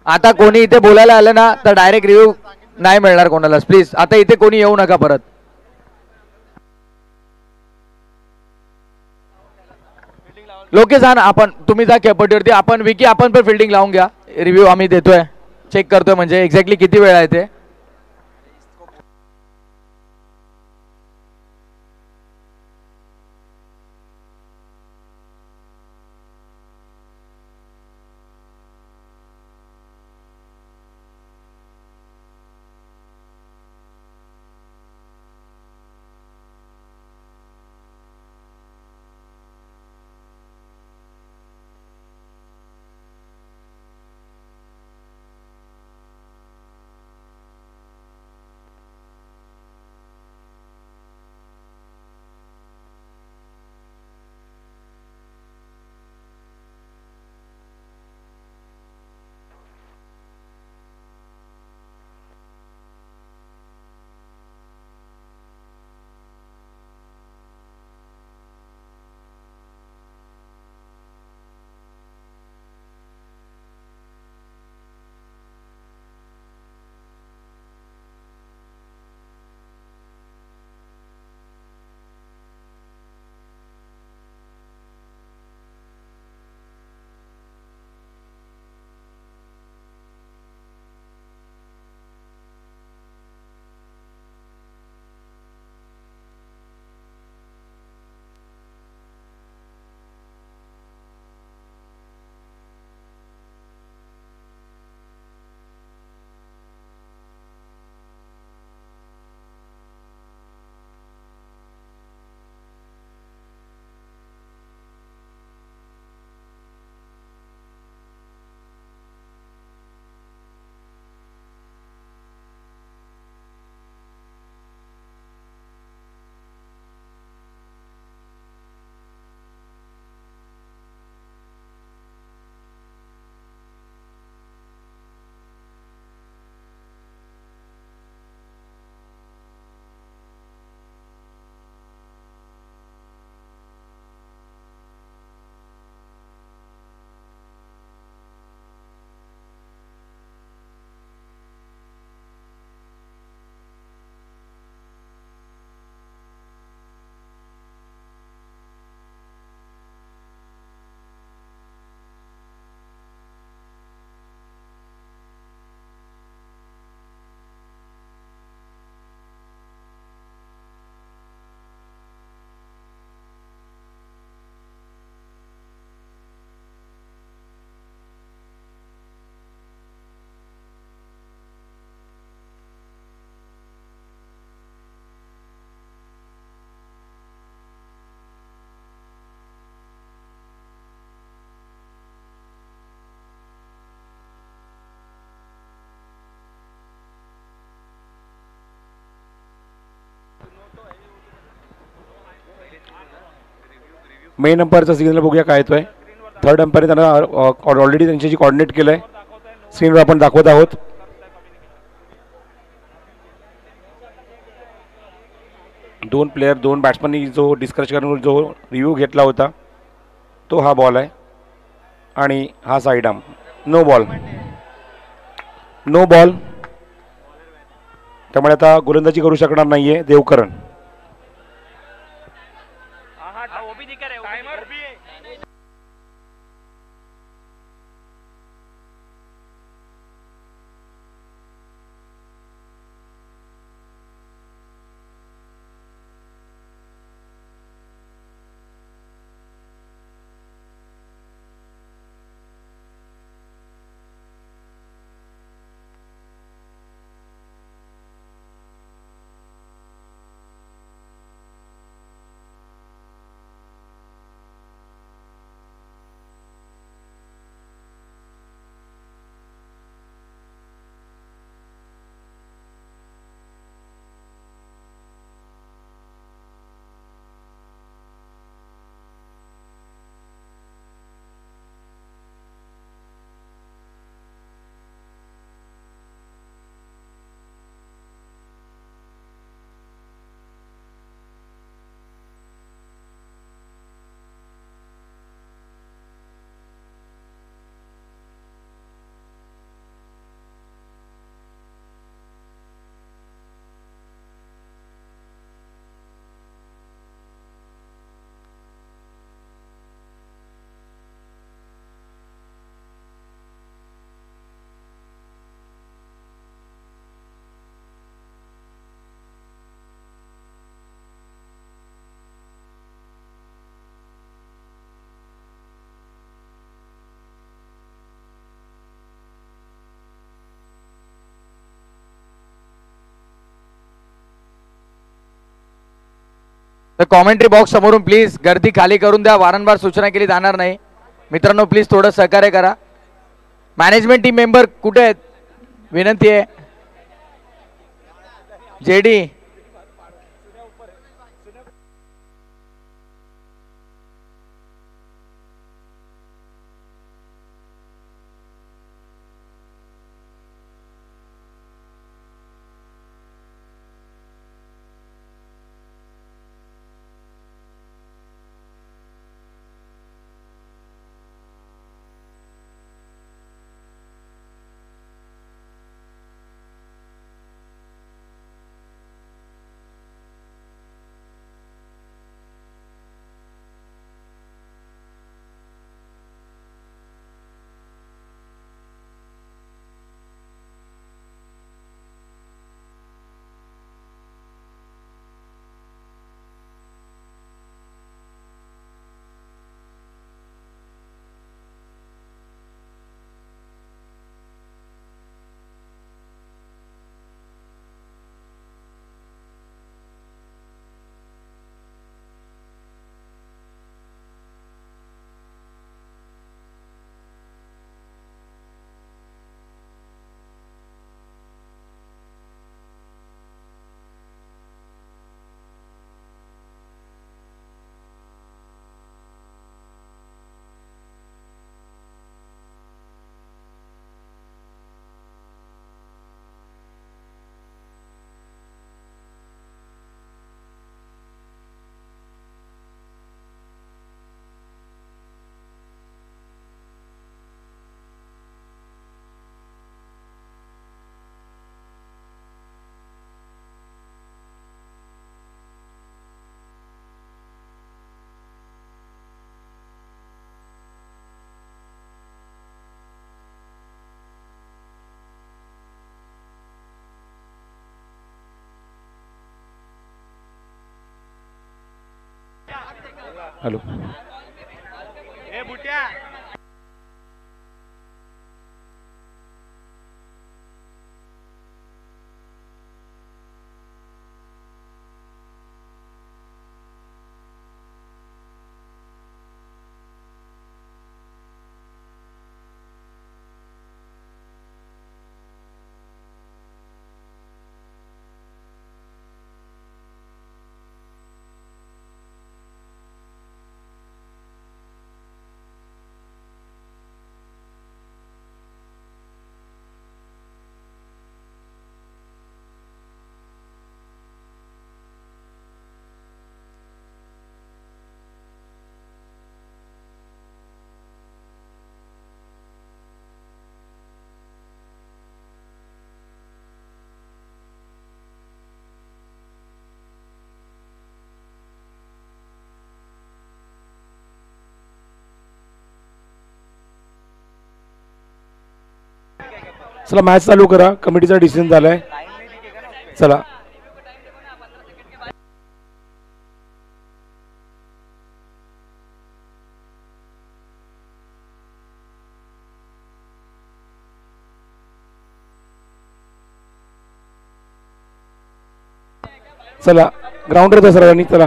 आता कोणी इथे बोलायला आलं ना तर डायरेक्ट रिव्ह्यू नाही मिळणार कोणालाच. प्लीज आता इथे कोणी येऊ नका परत. लोके जा ना, आपण तुम्ही जा कॅपटीवरती. आपण विकी आपण पण फिल्डिंग लावून घ्या. रिव्ह्यू आम्ही देतोय, चेक करतोय म्हणजे एक्झॅक्टली किती वेळ आहे ते. मेन अंपायरचा सिग्नल बघूया काय येतोय. थर्ड अंपायर त्यांना ऑलरेडी त्यांच्याशी कॉर्डिनेट केलं आहे. स्क्रीनवर आपण दाखवत आहोत. दोन प्लेयर दोन बॅट्समननी जो डिस्कशन जो रिव्ह्यू घेतला होता तो हा बॉल आहे आणि हा side arm. No ball no ball. त्यामुळे आता गोलंदाजी करू शकणार नाहीये देवकरण. तर कॉमेंट्री बॉक्स समोरून प्लीज गर्दी खाली करून द्या. वारंवार सूचना केली जाणार नाही. मित्रांनो प्लीज थोडं सहकार्य करा. मॅनेजमेंट टीम मेंबर कुठे आहेत? विनंती आहे. जेडी हॅलो चला मॅच चालू करा. कमिटीचा डिसिजन झालाय. चला चला ग्राउंडवर त्या सर्वांनी. चला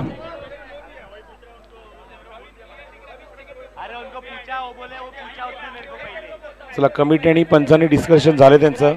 चला कमिटी आणि पंचांनी डिस्कशन झाले त्यांचं.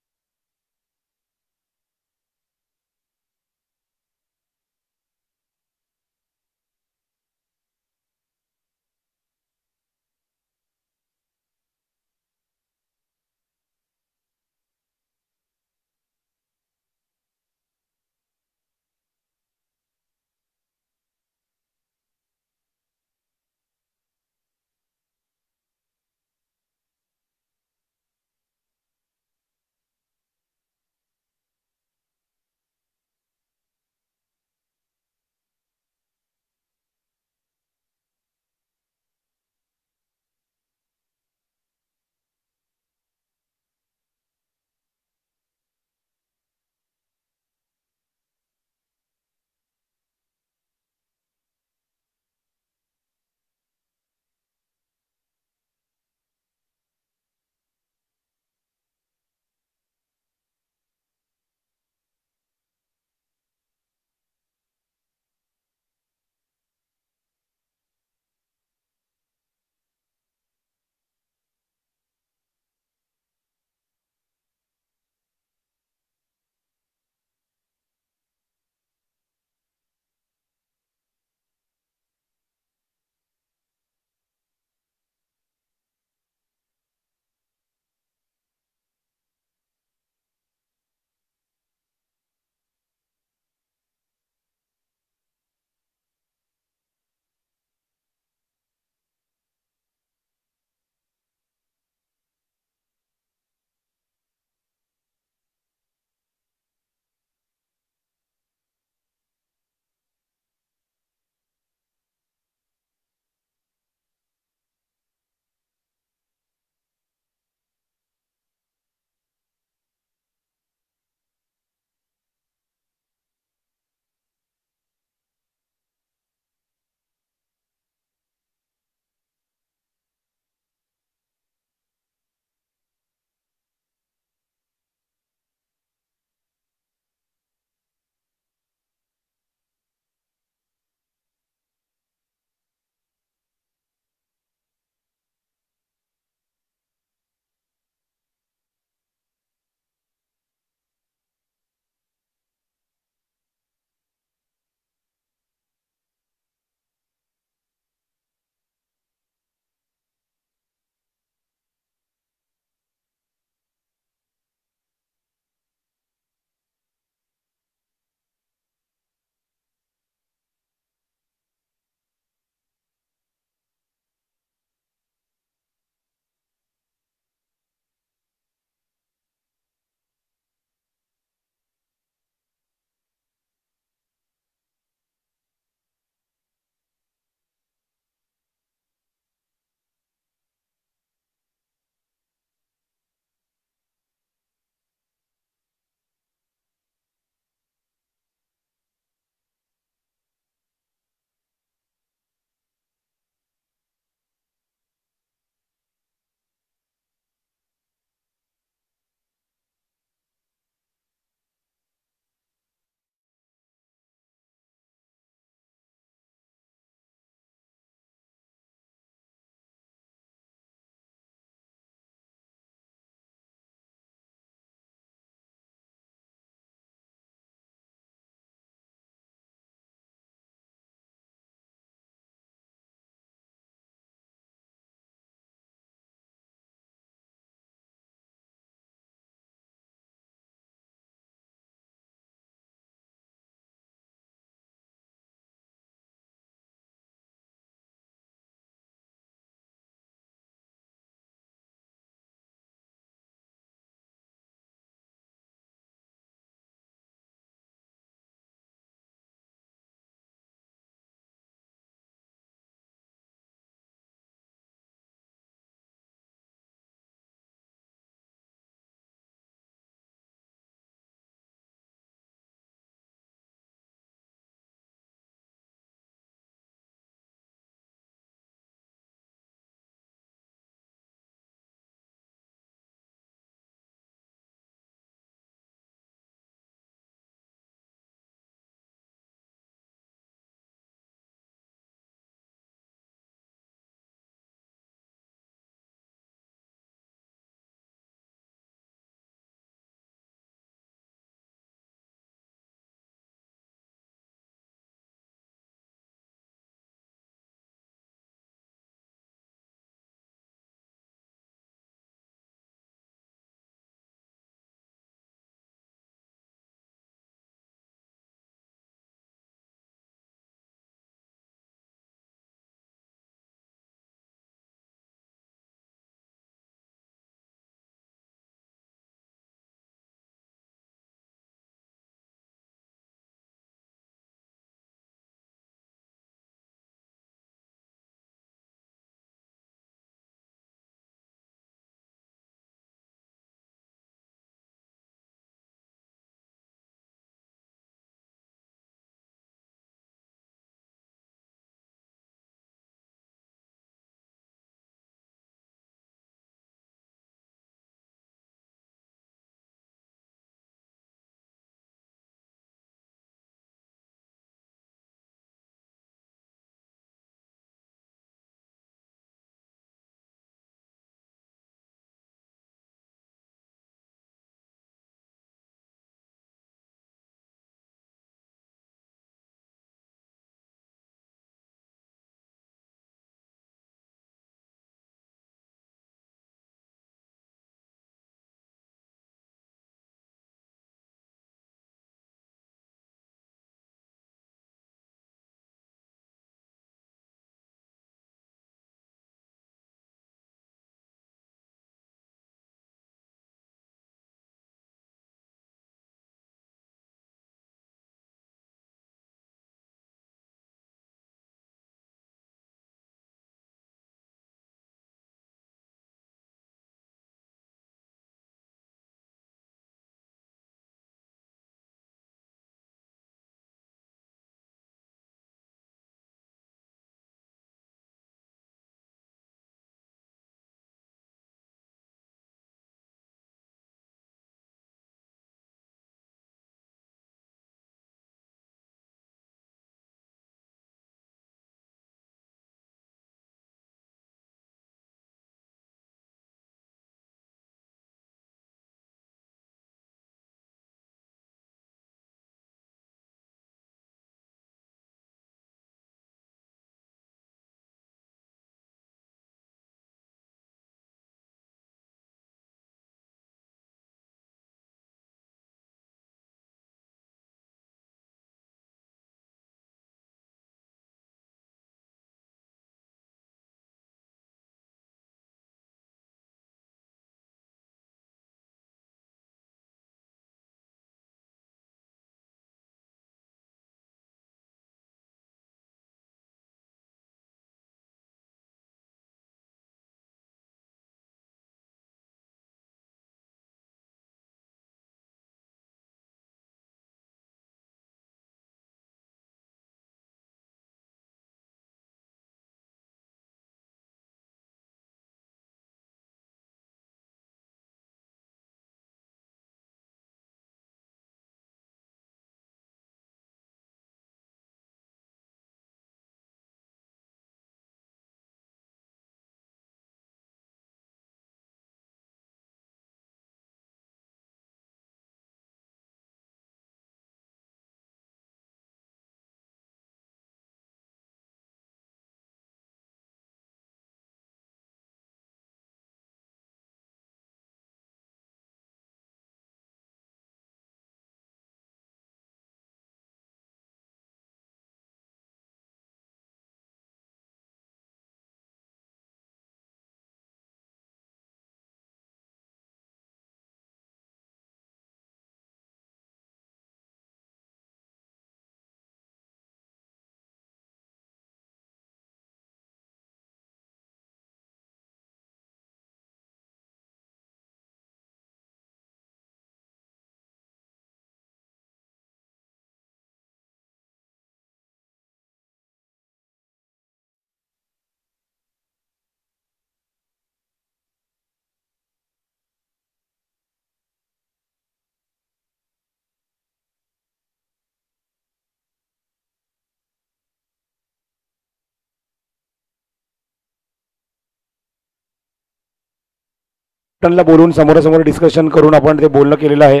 कॅप्टनला बोलून समोरासमोर डिस्कशन करून आपण ते बोलणं केलेलं आहे.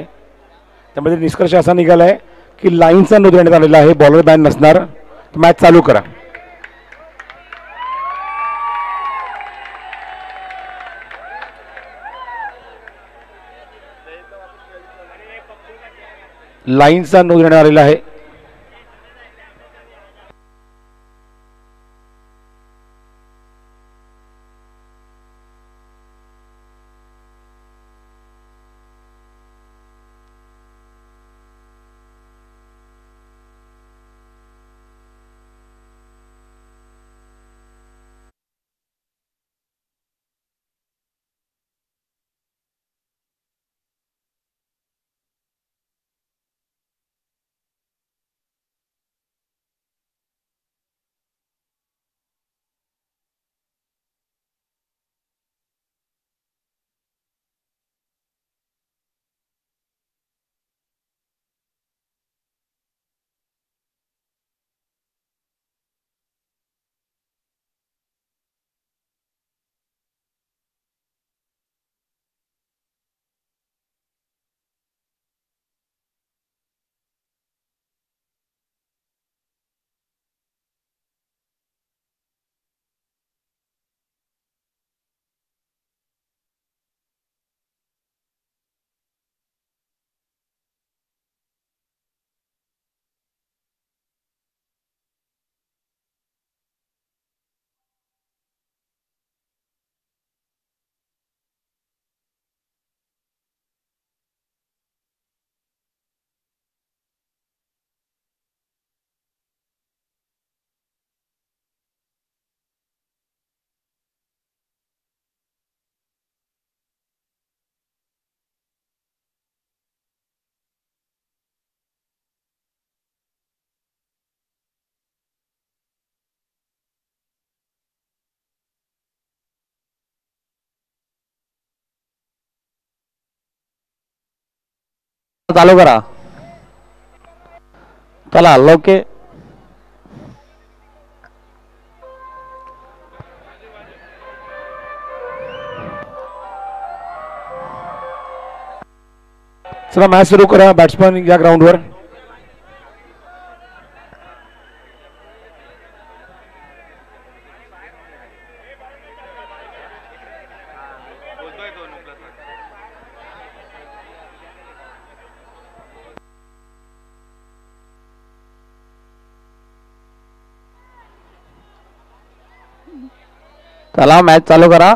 त्यामध्ये निष्कर्ष असा निघाला आहे की लाईनचा नोंद देण्यात आलेला आहे, बॉलर बॅन नसणार. मॅच चालू करा. लाईनचा नोंद देण्यात आलेला आहे. चालू करा. चला लोके. चला मॅच सुरू करा. बॅट्समन या ग्राउंडवर. चला मॅच चालू करा.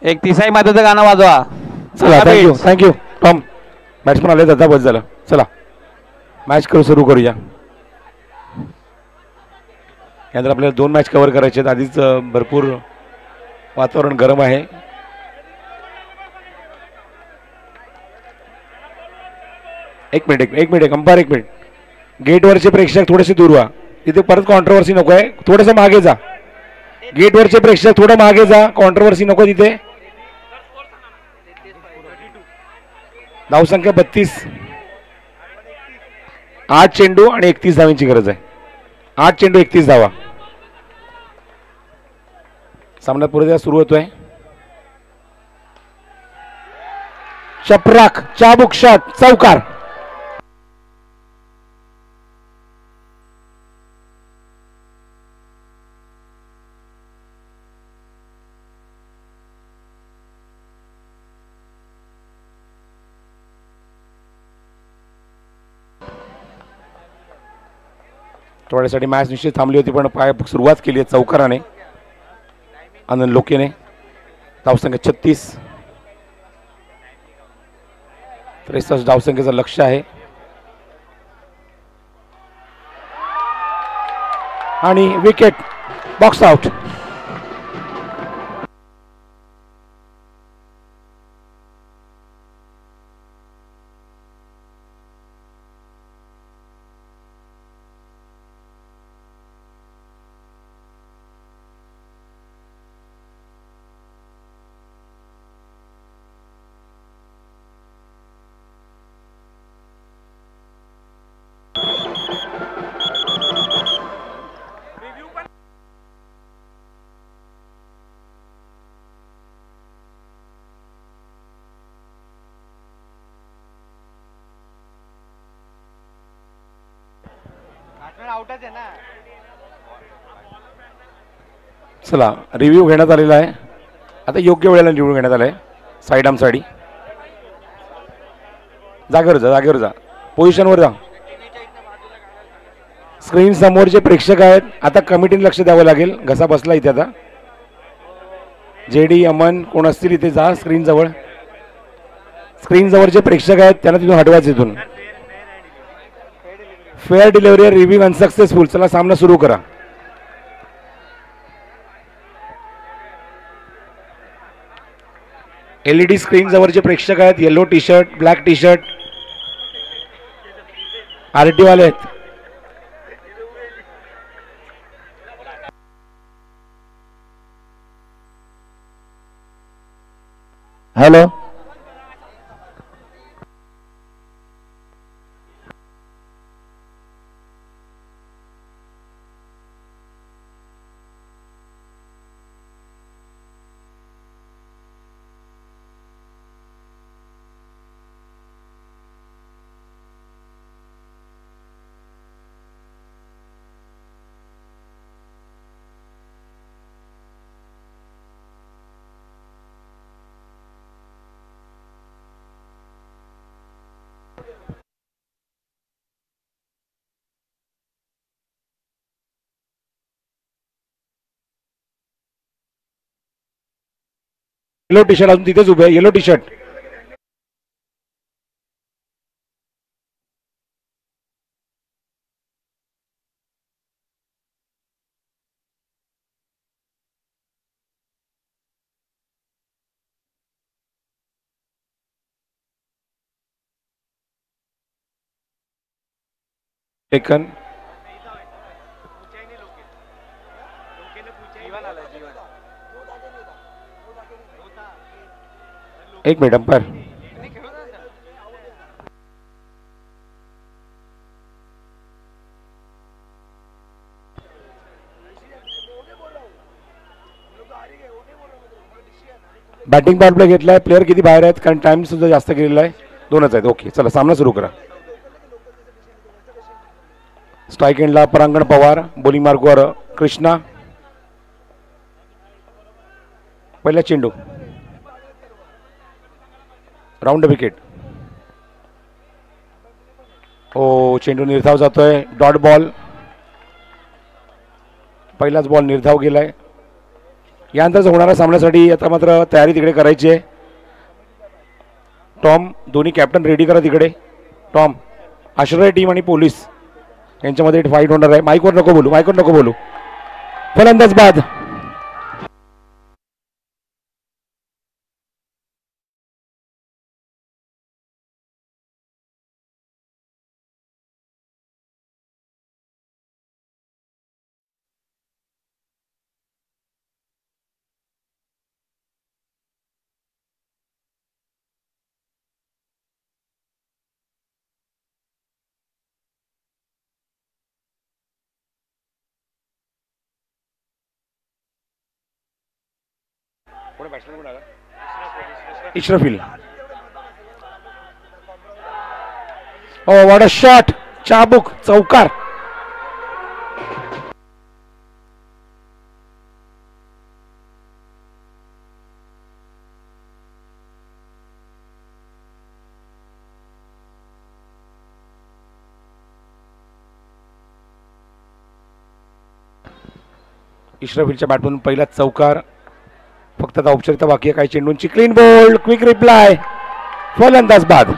एक तिसाई माताचं गाणं वाजवा. चला थँक्यू टॉम. बॅट्समन आले जाता बस झालं. चला मॅच सुरू करूया. यानंतर आपल्याला 2 मॅच कव्हर करायचे आहेत. आधीच भरपूर वातावरण गरम आहे. एक मिनिट अंपायर एक मिनिट. गेटवरचे प्रेक्षक थोडेसे दूर व्हा. तिथे परत कॉन्ट्रोवर्सी नको आहे. थोडंसं मागे जा. गेटवरचे प्रेक्षक थोडं मागे जा. कॉन्ट्रोवर्सी नको तिथे. धावसंख्या 32. 8 चेंडू आणि 31 धावांची गरज आहे. 8 चेंडू 31 धावा. सामना पुढे सुरू होतोय. चपराक चाबुक शॉट चौकार. थोड्यासाठी मॅच निश्चित थांबली होती, पण सुरुवात केली आहे चौकाराने आनंद लोकेने. धावसंख्या 36. 63 धावसंख्येचं लक्ष आहे. आणि विकेट, बॉक्स आउट. चला, रिव्ह्यू घेण्यात आलेला आहे. आता योग्य वेळेला निवडून घेण्यात आलं आहे. Side arm sari. जागेवर जा, पोझिशनवर जा. स्क्रीन समोर जे प्रेक्षक आहेत, आता कमिटीने लक्ष द्यावं लागेल. घसा बसला इथे. आता JD, अमन कोण असतील इथे जा स्क्रीन जवळ. स्क्रीन जवळ जे प्रेक्षक आहेत त्यांना तिथून हटवायचं. इथून फेअर डिलिव्हरी, रिव्ह्यू अनसक्सेसफुल. चला, सामना सुरू करा. LED स्क्रीन जवळचे प्रेक्षक आहेत. Yellow T shirt, black tea shirt, RT वाले आहेत. हॅलो, येलो टी शर्ट अजून तिथेच उभे आहे. Yellow T shirt. टेकन. एक minute umpire. Batting power play घेतलाय. प्लेअर किती बाहेर आहेत? कारण टाइम सुद्धा जास्त गेलेला आहे. 2च आहेत. ओके, चला सामना सुरू करा. स्ट्राईक एंडला परांगण पवार, बॉलिंग मार्कवर कृष्णा. पहिला चेंडू, राऊंड विकेट. ओ, चेंडू निर्धाव जातोय. Dot ball. पहिलाच बॉल निर्धाव गेलाय. यानंतर होणाऱ्या सामन्यासाठी आता मात्र तयारी तिकडे करायची आहे. टॉम, दोन्ही कॅप्टन रेडी करा तिकडे. टॉम, आश्रय टीम आणि पोलीस यांच्यामध्ये फाईट होणार आहे. माईकवर नको बोलू. फलंदाज बाद. इशरफिल. ओ, व्हॉट अ शॉट. चाबुक, चौकार. इश्रफिलच्या बॅटमधून पहिला चौकार. फक्त आता औपचारिकता बाकी आहे. काही चेंडूंची क्लीन बोल्ड, क्विक रिप्लाय, फलंदाज बाद.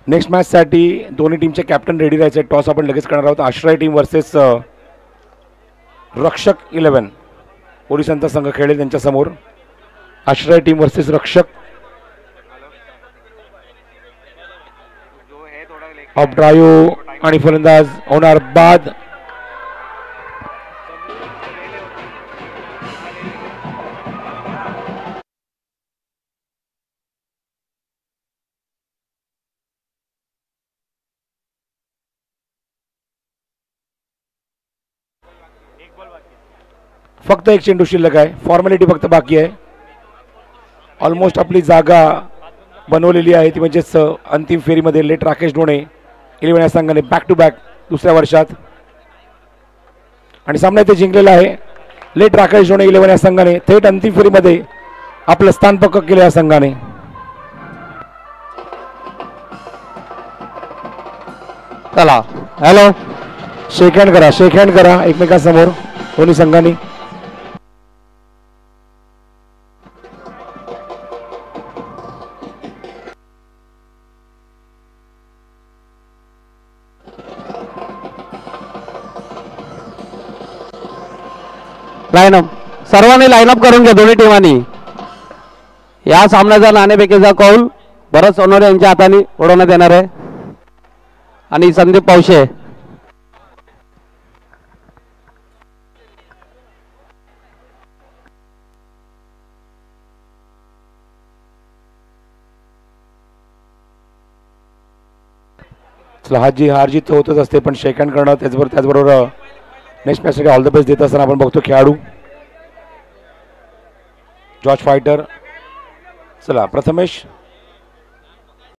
नेक्स्ट मॅच साठी दोन्ही टीमचे कॅप्टन रेडी राहायचे. टॉस आपण लगेच करणार आहोत. आश्रय टीम वर्सेस रक्षक 11 पोलिसांचा संघ खेळेल त्यांच्या समोर. आश्रय टीम वर्सेस रक्षक. ऑफ ड्राईव्ह आणि फलंदाज होणार बाद. फक्त एक चेंडू शिल्लक आहे. फॉर्मॅलिटी फक्त बाकी आहे. ऑलमोस्ट आपली जागा बनवलेली आहे ती म्हणजेच अंतिम फेरीमध्ये लेट राकेश ढोणे 11 या संघाने बॅक टू बॅक दुसऱ्या वर्षात आणि सामना ते जिंकलेला आहे. लेट राकेश ढोणे 11 या संघाने थेट अंतिम फेरीमध्ये आपलं स्थान पक्क केलं या संघाने. चला हॅलो, शेक हँड करा एकमेकांसमोर दोन्ही संघांनी. लाईनअप सर्वांनी लाईनअप करून घ्या दोन्ही टीमांनी. या सामन्याचा नाणेफेकीचा कौल भरत सोनवणे यांच्या हाताने उडवण्यात येणार आहे आणि संदीप पावशे. हार जीत होतच असते पण शेक हँड करणं त्याचबरोबर नेक्स्ट मॅचसाठी ऑल द बेस्ट देत असताना आपण बघतो खेळाडू जॉर्ज फायटर. चला प्रथमेश